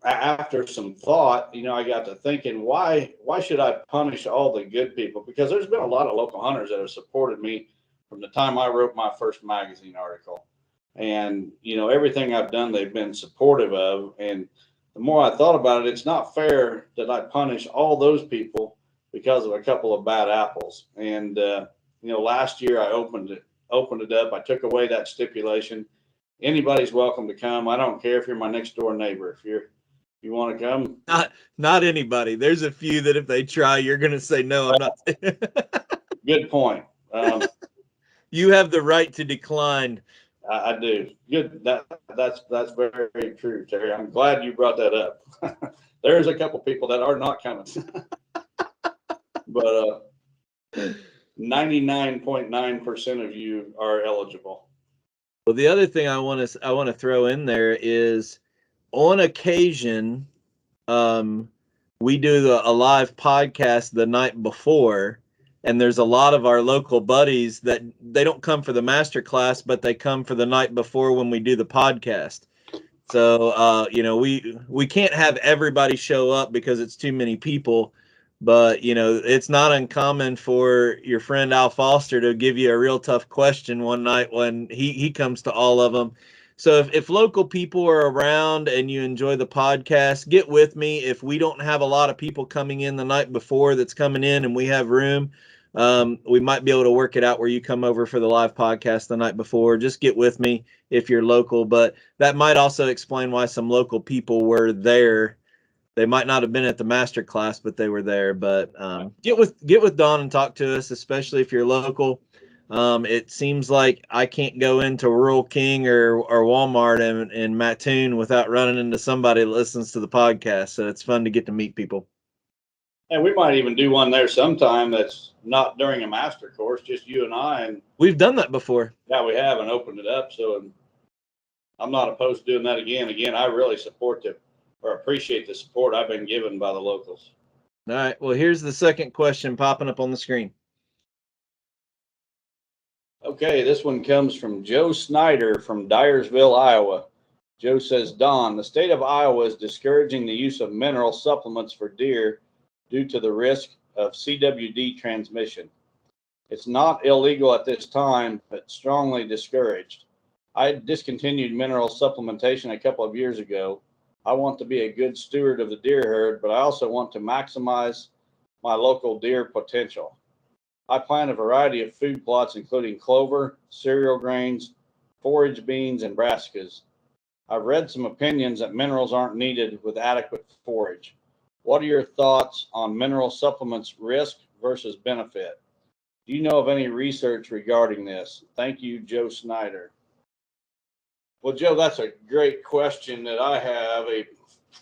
After some thought, I got to thinking, why should I punish all the good people? Because there's been a lot of local hunters that have supported me from the time I wrote my first magazine article. And, everything I've done, they've been supportive of. And the more I thought about it, it's not fair that I punish all those people because of a couple of bad apples. And, last year I opened it up. I took away that stipulation. Anybody's welcome to come. I don't care if you're my next door neighbor. If you want to come. Not anybody. There's a few that if they try, you're going to say, no, I'm not. Good point. You have the right to decline. I do. Good. That's very true, Terry. I'm glad you brought that up. There's a couple people that are not coming, but 99.9% of you are eligible. Well, the other thing I want to throw in there is, on occasion, we do a live podcast the night before, and there's a lot of our local buddies that they don't come for the master class, but they come for the night before when we do the podcast. So, we can't have everybody show up because it's too many people, but, it's not uncommon for your friend Al Foster to give you a real tough question one night when he comes to all of them. So if local people are around and you enjoy the podcast, get with me. If we don't have a lot of people coming in the night before that's coming in and we have room, we might be able to work it out where you come over for the live podcast the night before. Just get with me if you're local, but that might also explain why some local people were there. They might not have been at the master class, but they were there. But get with Dawn and talk to us, especially if you're local. It seems like I can't go into Rural King or Walmart in Mattoon without running into somebody that listens to the podcast. So it's fun to get to meet people. And we might even do one there sometime that's not during a master course, just you and I. And we've done that before. Yeah, we have, and opened it up. So I'm not opposed to doing that again. Again, I really appreciate the support I've been given by the locals. All right. Well, here's the second question popping up on the screen. Okay, this one comes from Joe Snyder from Dyersville, Iowa. Joe says, Don, the state of Iowa is discouraging the use of mineral supplements for deer due to the risk of CWD transmission. It's not illegal at this time, but strongly discouraged. I discontinued mineral supplementation a couple of years ago. I want to be a good steward of the deer herd, but I also want to maximize my local deer potential. I plant a variety of food plots, including clover, cereal grains, forage beans, and brassicas. I've read some opinions that minerals aren't needed with adequate forage. What are your thoughts on mineral supplements risk versus benefit? Do you know of any research regarding this? Thank you, Joe Snyder. Well, Joe, that's a great question that I have a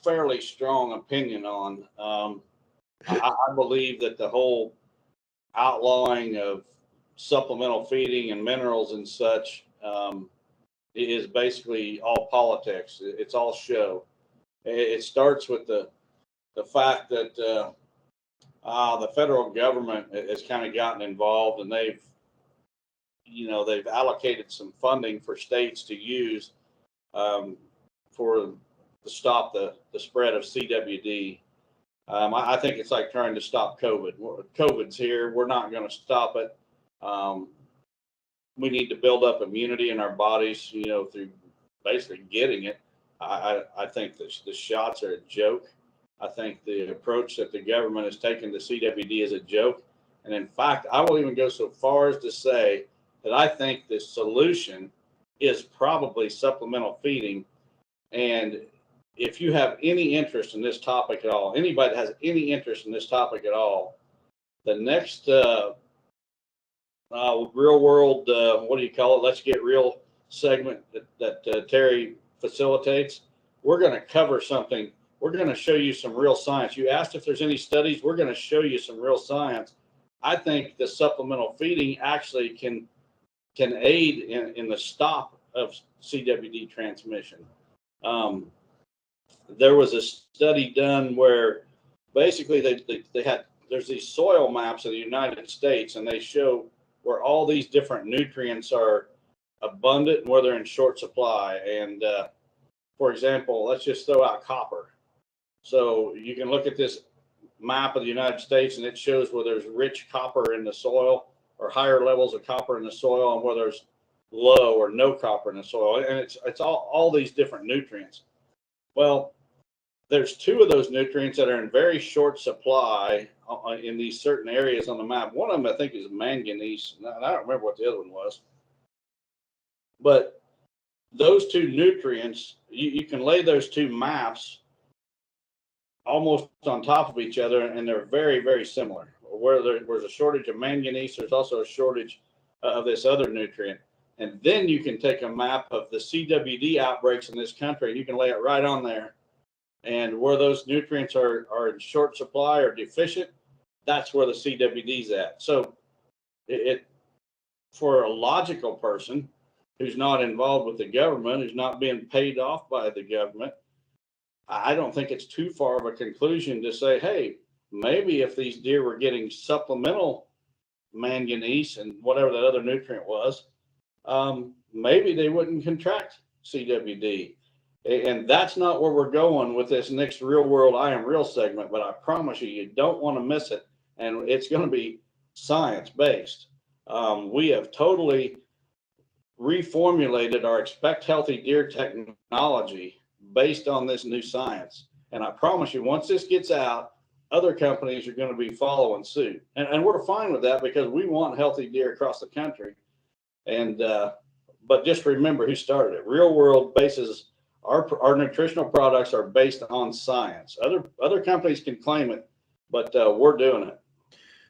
fairly strong opinion on. I believe that the whole outlawing of supplemental feeding and minerals and such is basically all politics. It's all show. It starts with the fact that the federal government has kind of gotten involved, and they've allocated some funding for states to use to stop the spread of CWD. I think it's like trying to stop COVID. COVID's here. We're not going to stop it. We need to build up immunity in our bodies, through basically getting it. I think the shots are a joke. I think the approach that the government has taken to CWD is a joke. And in fact, I will even go so far as to say that I think the solution is probably supplemental feeding. And if you have any interest in this topic at all, anybody that has any interest in this topic at all, the next real world, what do you call it? Let's Get Real segment that Terry facilitates, we're going to cover something. We're going to show you some real science. You asked if there's any studies. We're going to show you some real science. I think the supplemental feeding actually can aid in the stop of CWD transmission. There was a study done where basically there's these soil maps of the United States, and they show where all these different nutrients are abundant and where they're in short supply. And for example, let's just throw out copper. So you can look at this map of the United States, and it shows where there's rich copper in the soil or higher levels of copper in the soil, and where there's low or no copper in the soil. And it's all these different nutrients. Well, there's two of those nutrients that are in very short supply in these certain areas on the map. One of them, I think, is manganese. And I don't remember what the other one was. But those two nutrients, you can lay those two maps almost on top of each other, and they're very, very similar. Where there's a shortage of manganese, there's also a shortage of this other nutrient. And then you can take a map of the CWD outbreaks in this country, and you can lay it right on there. And where those nutrients are in short supply or deficient, that's where the CWD's at. So it for a logical person who's not involved with the government, who's not being paid off by the government, I don't think it's too far of a conclusion to say, hey, maybe if these deer were getting supplemental manganese and whatever that other nutrient was, maybe they wouldn't contract CWD. And that's not where we're going with this next Real World I Am Real segment, but I promise you, you don't want to miss it. And it's going to be science-based. We have totally reformulated our Expect Healthy Deer technology based on this new science. And I promise you, once this gets out, other companies are going to be following suit. And we're fine with that because we want healthy deer across the country. And but just remember who started it. Real World bases our nutritional products are based on science. Other companies can claim it, but we're doing it.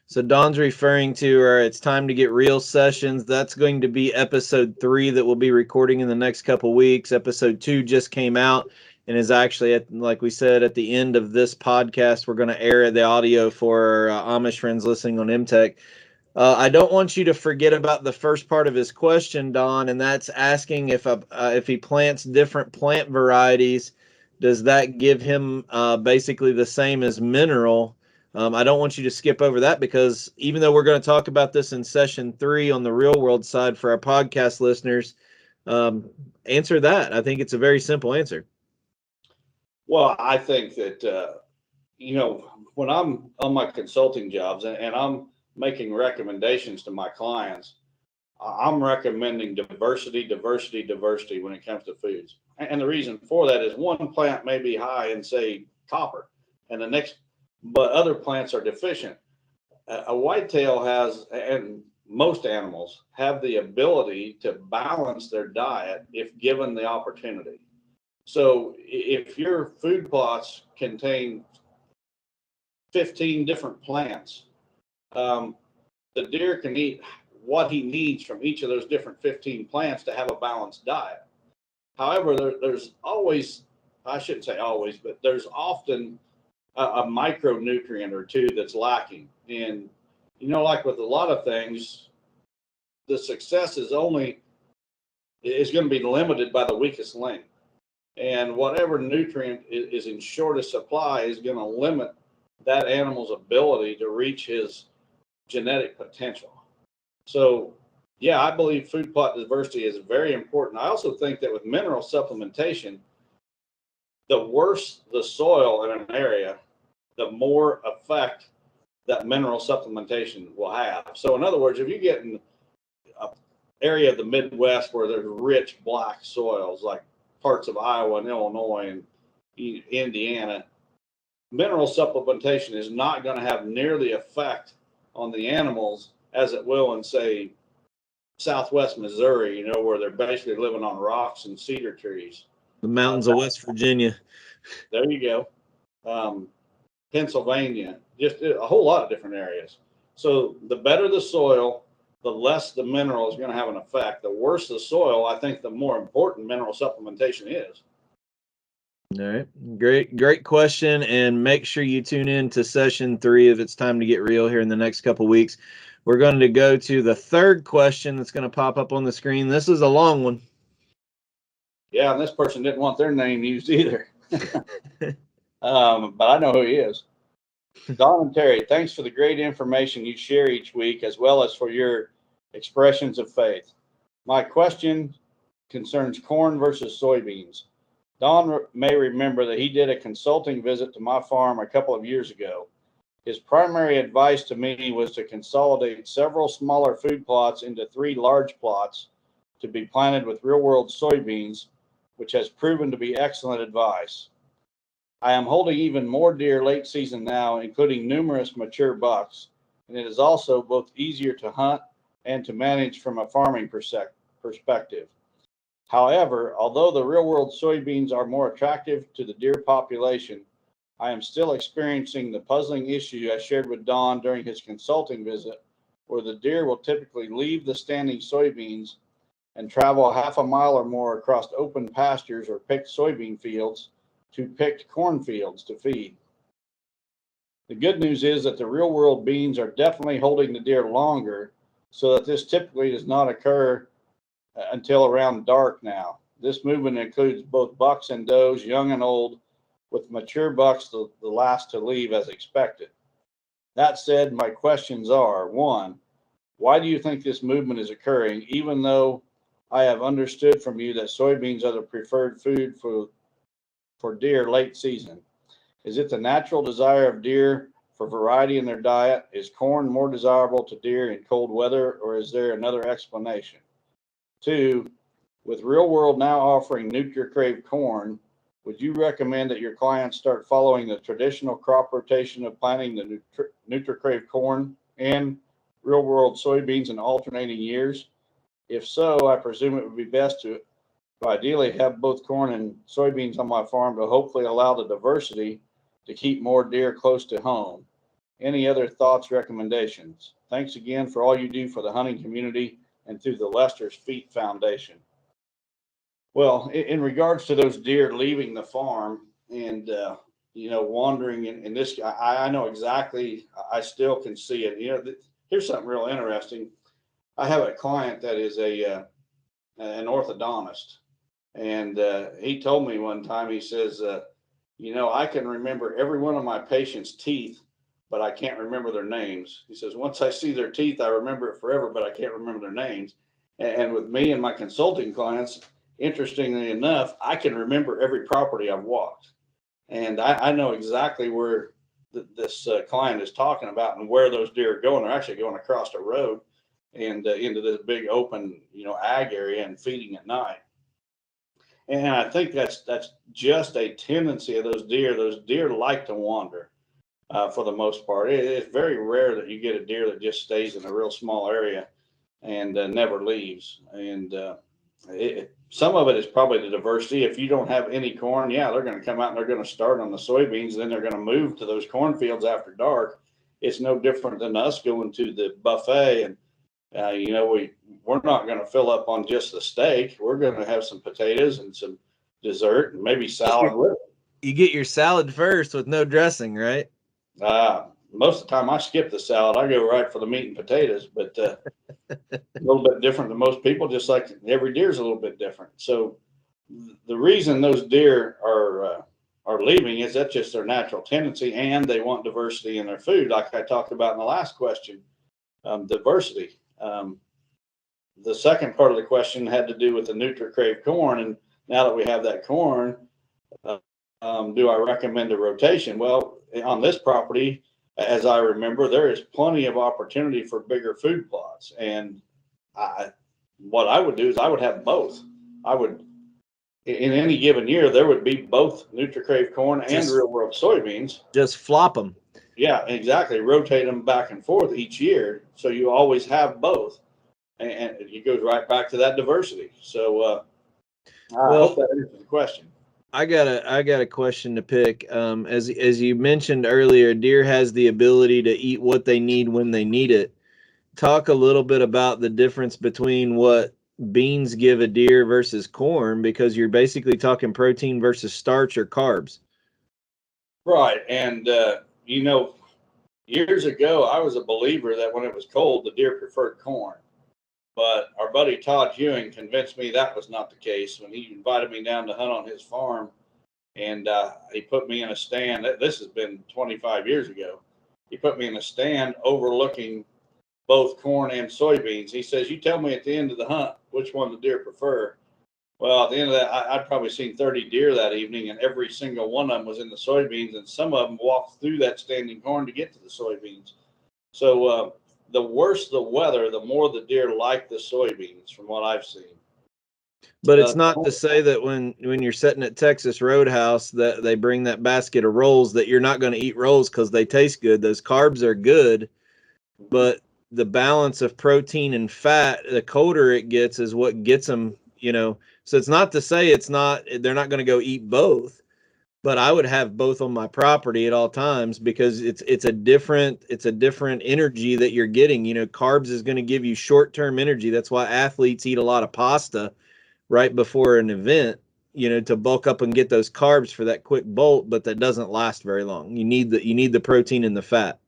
So Don's referring to it's time to get real sessions. That's going to be episode 3 that we'll be recording in the next couple weeks. Episode 2 just came out and is actually, like we said, at the end of this podcast, we're going to air the audio for our Amish friends listening on MTech. I don't want you to forget about the first part of his question, Don, and that's asking if he plants different plant varieties, does that give him basically the same as mineral? I don't want you to skip over that because even though we're going to talk about this in session 3 on the Real World side for our podcast listeners, answer that. I think it's a very simple answer. Well, I think that, when I'm on my consulting jobs and I'm making recommendations to my clients, I'm recommending diversity when it comes to foods. And the reason for that is one plant may be high in, say, copper, and but other plants are deficient. A whitetail has, and most animals have the ability to balance their diet if given the opportunity. So if your food plots contain 15 different plants, the deer can eat what he needs from each of those different 15 plants to have a balanced diet. However, there's always, I shouldn't say always, but there's often a micronutrient or two that's lacking. And, like with a lot of things, the success is going to be limited by the weakest link. And whatever nutrient is in shortest supply is going to limit that animal's ability to reach his genetic potential. So, yeah, I believe food plot diversity is very important. I also think that with mineral supplementation, the worse the soil in an area, the more effect that mineral supplementation will have. So in other words, if you get in an area of the Midwest where there's rich black soils, like parts of Iowa and Illinois and Indiana, mineral supplementation is not going to have near the effect on the animals as it will in, say, Southwest Missouri, where they're basically living on rocks and cedar trees. The mountains of West Virginia. There you go. Pennsylvania, just a whole lot of different areas. So the better the soil, the less the mineral is going to have an effect. The worse the soil, I think the more important mineral supplementation is. All right. Great question. And make sure you tune in to session 3 if it's time to get real here in the next couple weeks. We're going to go to the third question that's going to pop up on the screen. This is a long one. Yeah, and this person didn't want their name used either. But I know who he is. Don and Terry, thanks for the great information you share each week, as well as for your expressions of faith. My question concerns corn versus soybeans. Don may remember that he did a consulting visit to my farm a couple of years ago. His primary advice to me was to consolidate several smaller food plots into 3 large plots to be planted with real-world soybeans, which has proven to be excellent advice. I am holding even more deer late season now, including numerous mature bucks, and it is also both easier to hunt and to manage from a farming perspective. However, although the real-world soybeans are more attractive to the deer population, I am still experiencing the puzzling issue I shared with Don during his consulting visit, where the deer will typically leave the standing soybeans and travel half a mile or more across open pastures or picked soybean fields to picked cornfields to feed. The good news is that the real world beans are definitely holding the deer longer, so that this typically does not occur until around dark now. This movement includes both bucks and does, young and old, with mature bucks the last to leave as expected. That said, my questions are, 1, why do you think this movement is occurring, even though I have understood from you that soybeans are the preferred food for deer late season? Is it the natural desire of deer for variety in their diet? Is corn more desirable to deer in cold weather, or is there another explanation? 2, with Real World now offering NutriCrave corn, would you recommend that your clients start following the traditional crop rotation of planting the NutriCrave corn and Real World soybeans in alternating years? If so, I presume it would be best to ideally have both corn and soybeans on my farm to hopefully allow the diversity to keep more deer close to home. Any other thoughts, recommendations? Thanks again for all you do for the hunting community and through the Lester's Feet Foundation. Well, in regards to those deer leaving the farm and, wandering in this, I know exactly, I still can see it. Here's something real interesting. I have a client that is an orthodontist, and he told me one time, he says, I can remember every one of my patients' teeth, but I can't remember their names. He says, once I see their teeth, I remember it forever, but I can't remember their names. And with me and my consulting clients, interestingly enough, I can remember every property I've walked. And I know exactly where this client is talking about and where those deer are going. They're actually going across a road and into this big open, ag area and feeding at night. And I think that's just a tendency of those deer. Those deer like to wander for the most part. It's very rare that you get a deer that just stays in a real small area and never leaves. And some of it is probably the diversity. If you don't have any corn, they're going to come out and they're going to start on the soybeans. Then they're going to move to those cornfields after dark. It's no different than us going to the buffet and we're not going to fill up on just the steak. We're going to have some potatoes and some dessert and maybe salad with it. You get your salad first with no dressing, right? Most of the time I skip the salad. I go right for the meat and potatoes, but a little bit different than most people, just like every deer is a little bit different. So the reason those deer are leaving is that's just their natural tendency, and they want diversity in their food, like I talked about in the last question. Diversity. The second part of the question had to do with the NutriCrave corn, and now that we have that corn, do I recommend a rotation? Well, on this property, as I remember, there is plenty of opportunity for bigger food plots, and what I would do is I would have both. I would, in any given year, there would be both NutriCrave corn and Real World soybeans. Just flop them. Yeah, exactly. Rotate them back and forth each year, so you always have both, and it goes right back to that diversity. So, I hope that answers the question. I got a question to pick. As you mentioned earlier, deer has the ability to eat what they need when they need it. Talk a little bit about the difference between what beans give a deer versus corn, because you're basically talking protein versus starch or carbs. Right, and years ago, I was a believer that when it was cold, the deer preferred corn. But our buddy Todd Ewing convinced me that was not the case when he invited me down to hunt on his farm. And he put me in a stand. This has been 25 years ago. He put me in a stand overlooking both corn and soybeans. He says, you tell me at the end of the hunt which one the deer prefer. Well, at the end of that, I'd probably seen 30 deer that evening, and every single one of them was in the soybeans, and some of them walked through that standing corn to get to the soybeans. So the worse the weather, the more the deer like the soybeans, from what I've seen. But it's not to say that when you're sitting at Texas Roadhouse that they bring that basket of rolls that you're not going to eat rolls because they taste good. Those carbs are good, but the balance of protein and fat, the colder it gets, is what gets them, So it's not to say they're not going to go eat both, but I would have both on my property at all times because it's a different energy that you're getting. You know, carbs is going to give you short-term energy. That's why athletes eat a lot of pasta right before an event, you know, to bulk up and get those carbs for that quick bolt, but that doesn't last very long. You need the protein and the fat.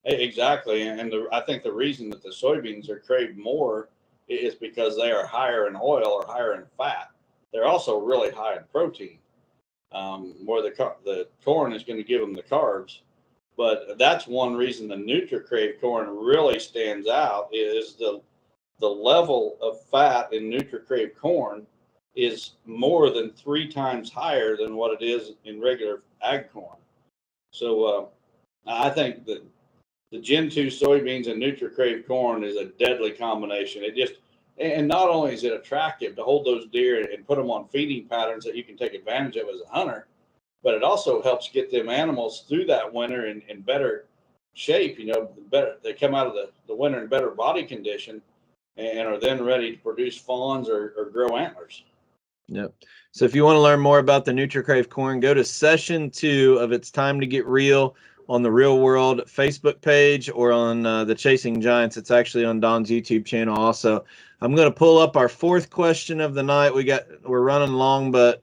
Exactly, and I think the reason that the soybeans are craved more is because they are higher in oil or higher in fat. They're also really high in protein, where the corn is going to give them the carbs. But that's one reason the NutriCrave corn really stands out is the level of fat in NutriCrave corn is more than 3 times higher than what it is in regular ag corn. So I think that the Gen 2 soybeans and NutriCrave corn is a deadly combination. And not only is it attractive to hold those deer and put them on feeding patterns that you can take advantage of as a hunter, but it also helps get them animals through that winter in better shape. You know, they come out of the winter in better body condition and are then ready to produce fawns or grow antlers. Yep. So if you want to learn more about the NutriCrave corn, go to session 2 of It's Time to Get Real on the Real World Facebook page or on the Chasing Giants. It's actually on Don's YouTube channel also. I'm going to pull up our 4th question of the night. We're running long, but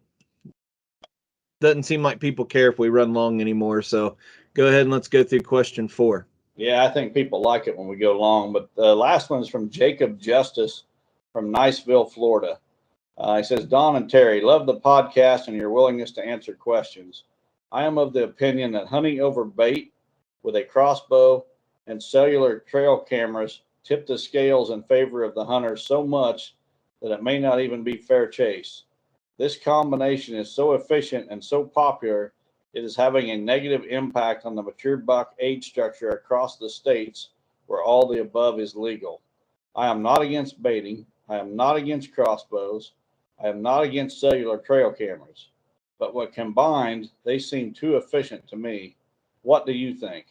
doesn't seem like people care if we run long anymore. So go ahead and let's go through question 4. Yeah, I think people like it when we go long, but the last one is from Jacob Justice from Niceville, Florida. He says, Don and Terry, love the podcast and your willingness to answer questions. I am of the opinion that hunting over bait with a crossbow and cellular trail cameras tip the scales in favor of the hunter so much that it may not even be fair chase. This combination is so efficient and so popular, it is having a negative impact on the mature buck age structure across the states where all the above is legal. I am not against baiting. I am not against crossbows. I am not against cellular trail cameras. But when combined, they seem too efficient to me. What do you think?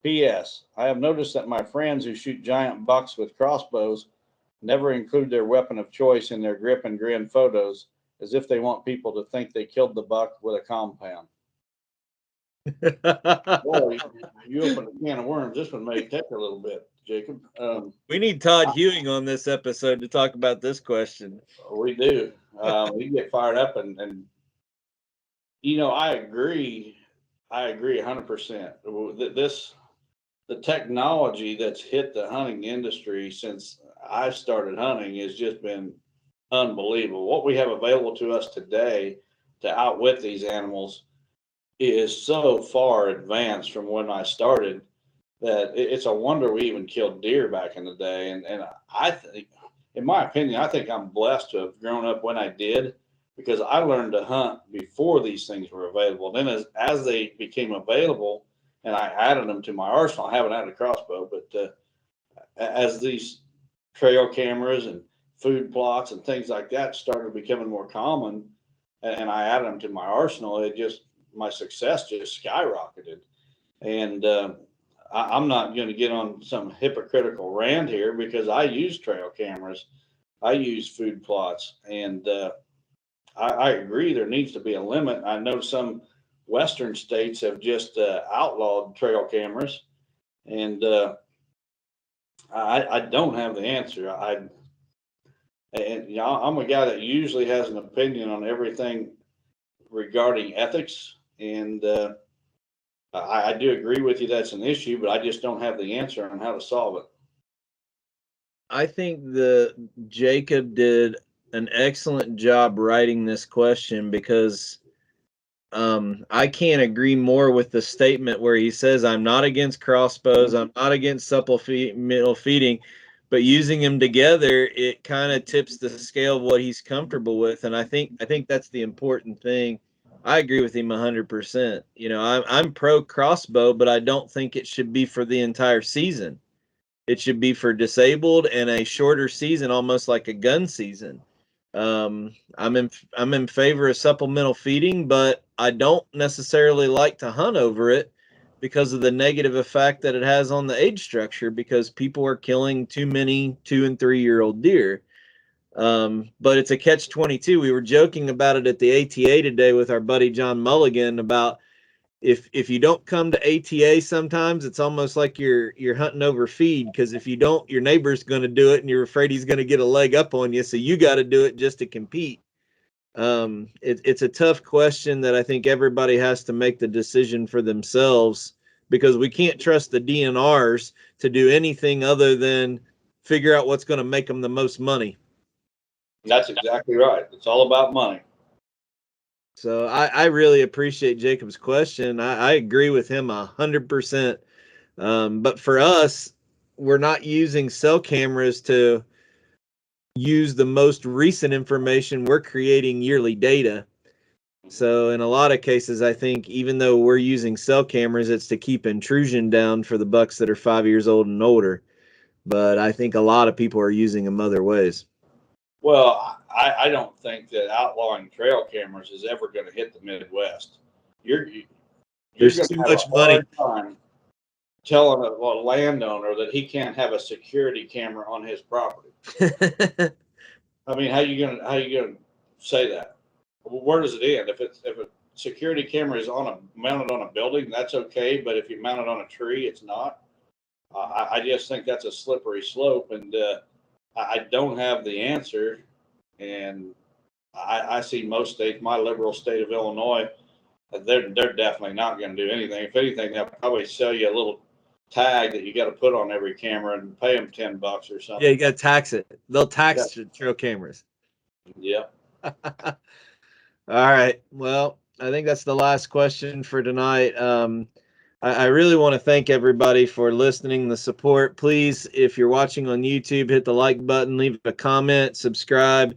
P.S. I have noticed that my friends who shoot giant bucks with crossbows never include their weapon of choice in their grip and grin photos, as if they want people to think they killed the buck with a compound. Boy, you open a can of worms. This one may take a little bit, Jacob. We need Todd Hewing on this episode to talk about this question. We do. We get fired up and you know, I agree 100%. The technology that's hit the hunting industry since I started hunting has just been unbelievable. What we have available to us today to outwit these animals is so far advanced from when I started that it's a wonder we even killed deer back in the day. And I think, in my opinion, I think I'm blessed to have grown up when I did, because I learned to hunt before these things were available. Then as they became available and I added them to my arsenal, I haven't added a crossbow, but as these trail cameras and food plots and things like that started becoming more common and I added them to my arsenal, my success just skyrocketed. And I'm not going to get on some hypocritical rant here because I use trail cameras. I use food plots, and I agree there needs to be a limit. I know some Western states have just outlawed trail cameras, and I don't have the answer. I'm a guy that usually has an opinion on everything regarding ethics, and I do agree with you that's an issue, but I just don't have the answer on how to solve it. I think Jacob did an excellent job writing this question because I can't agree more with the statement where he says, I'm not against crossbows, I'm not against supplemental feeding, but using them together, it kind of tips the scale of what he's comfortable with. And I think that's the important thing. I agree with him 100%. You know, I'm pro crossbow, but I don't think it should be for the entire season. It should be for disabled and a shorter season, almost like a gun season. I'm in favor of supplemental feeding, but I don't necessarily like to hunt over it because of the negative effect that it has on the age structure, because people are killing too many 2- and 3-year-old deer. But it's a catch-22. We were joking about it at the ATA today with our buddy John Mulligan about if you don't come to ATA sometimes, it's almost like you're hunting over feed, because if you don't, your neighbor's going to do it and you're afraid he's going to get a leg up on you, so you got to do it just to compete. It's a tough question that I think everybody has to make the decision for themselves, because we can't trust the DNRs to do anything other than figure out what's going to make them the most money. That's exactly right. It's all about money. So I really appreciate Jacob's question. I agree with him 100%. But for us, we're not using cell cameras to use the most recent information. We're creating yearly data. So in a lot of cases, I think even though we're using cell cameras, it's to keep intrusion down for the bucks that are 5 years old and older. But I think a lot of people are using them other ways. Well, I don't think that outlawing trail cameras is ever going to hit the Midwest. There's too much money. Time telling a landowner that he can't have a security camera on his property. I mean, how you gonna say that? Where does it end? If a security camera is mounted on a building, that's okay. But if you mount it on a tree, it's not. I just think that's a slippery slope, and I don't have the answer. And I see most states, my liberal state of Illinois, they're definitely not going to do anything. If anything, they'll probably sell you a little tag that you got to put on every camera and pay them $10 or something. Yeah, you got to tax it. They'll tax trail cameras. Yeah. All right. Well, I think that's the last question for tonight. I really want to thank everybody for listening, the support. Please, if you're watching on YouTube, hit the like button, leave a comment, subscribe.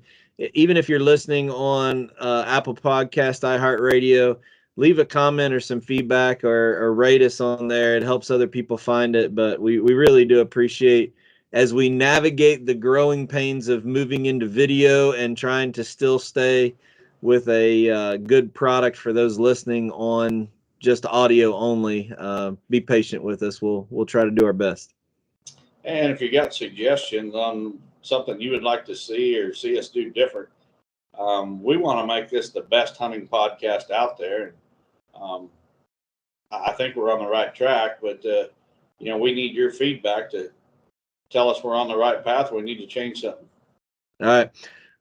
Even if you're listening on Apple Podcast, iHeartRadio, leave a comment or some feedback, or rate us on there. It helps other people find it. But we really do appreciate, as we navigate the growing pains of moving into video and trying to still stay with a good product for those listening on just audio only. Be patient with us. We'll try to do our best. And if you got suggestions on something you would like to see or see us do different, we want to make this the best hunting podcast out there. I think we're on the right track, but we need your feedback to tell us we're on the right path. We need to change something. All right.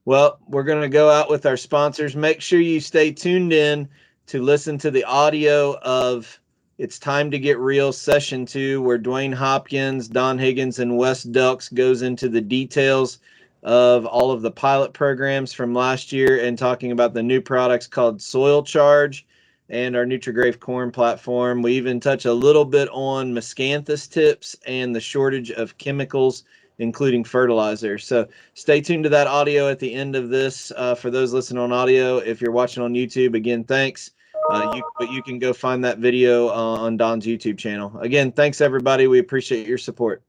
Well, we're going to go out with our sponsors. Make sure you stay tuned in to listen to the audio of It's Time to Get Real Session 2, where Dwayne Hopkins, Don Higgins, and Wes Delks goes into the details of all of the pilot programs from last year and talking about the new products called Soil Charge and our Nutrigrave corn platform. We even touch a little bit on miscanthus tips and the shortage of chemicals, including fertilizer. So stay tuned to that audio at the end of this. For those listening on audio, if you're watching on YouTube, again, thanks. But you can go find that video on Don's YouTube channel. Again, thanks everybody. We appreciate your support.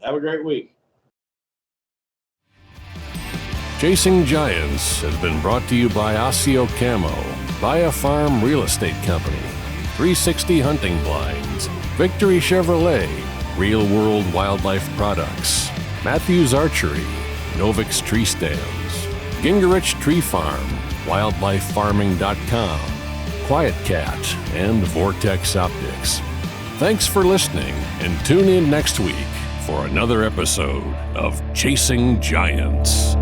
Have a great week. Chasing Giants has been brought to you by OsseoCamo, Buy Farm Real Estate Company, 360 Hunting Blinds, Victory Chevrolet, Real World Wildlife Products, Matthews Archery, Novix Tree Stands, Gingerich Tree Farm, WildlifeFarming.com, Quiet Cat, and Vortex Optics. Thanks for listening, and tune in next week for another episode of Chasing Giants.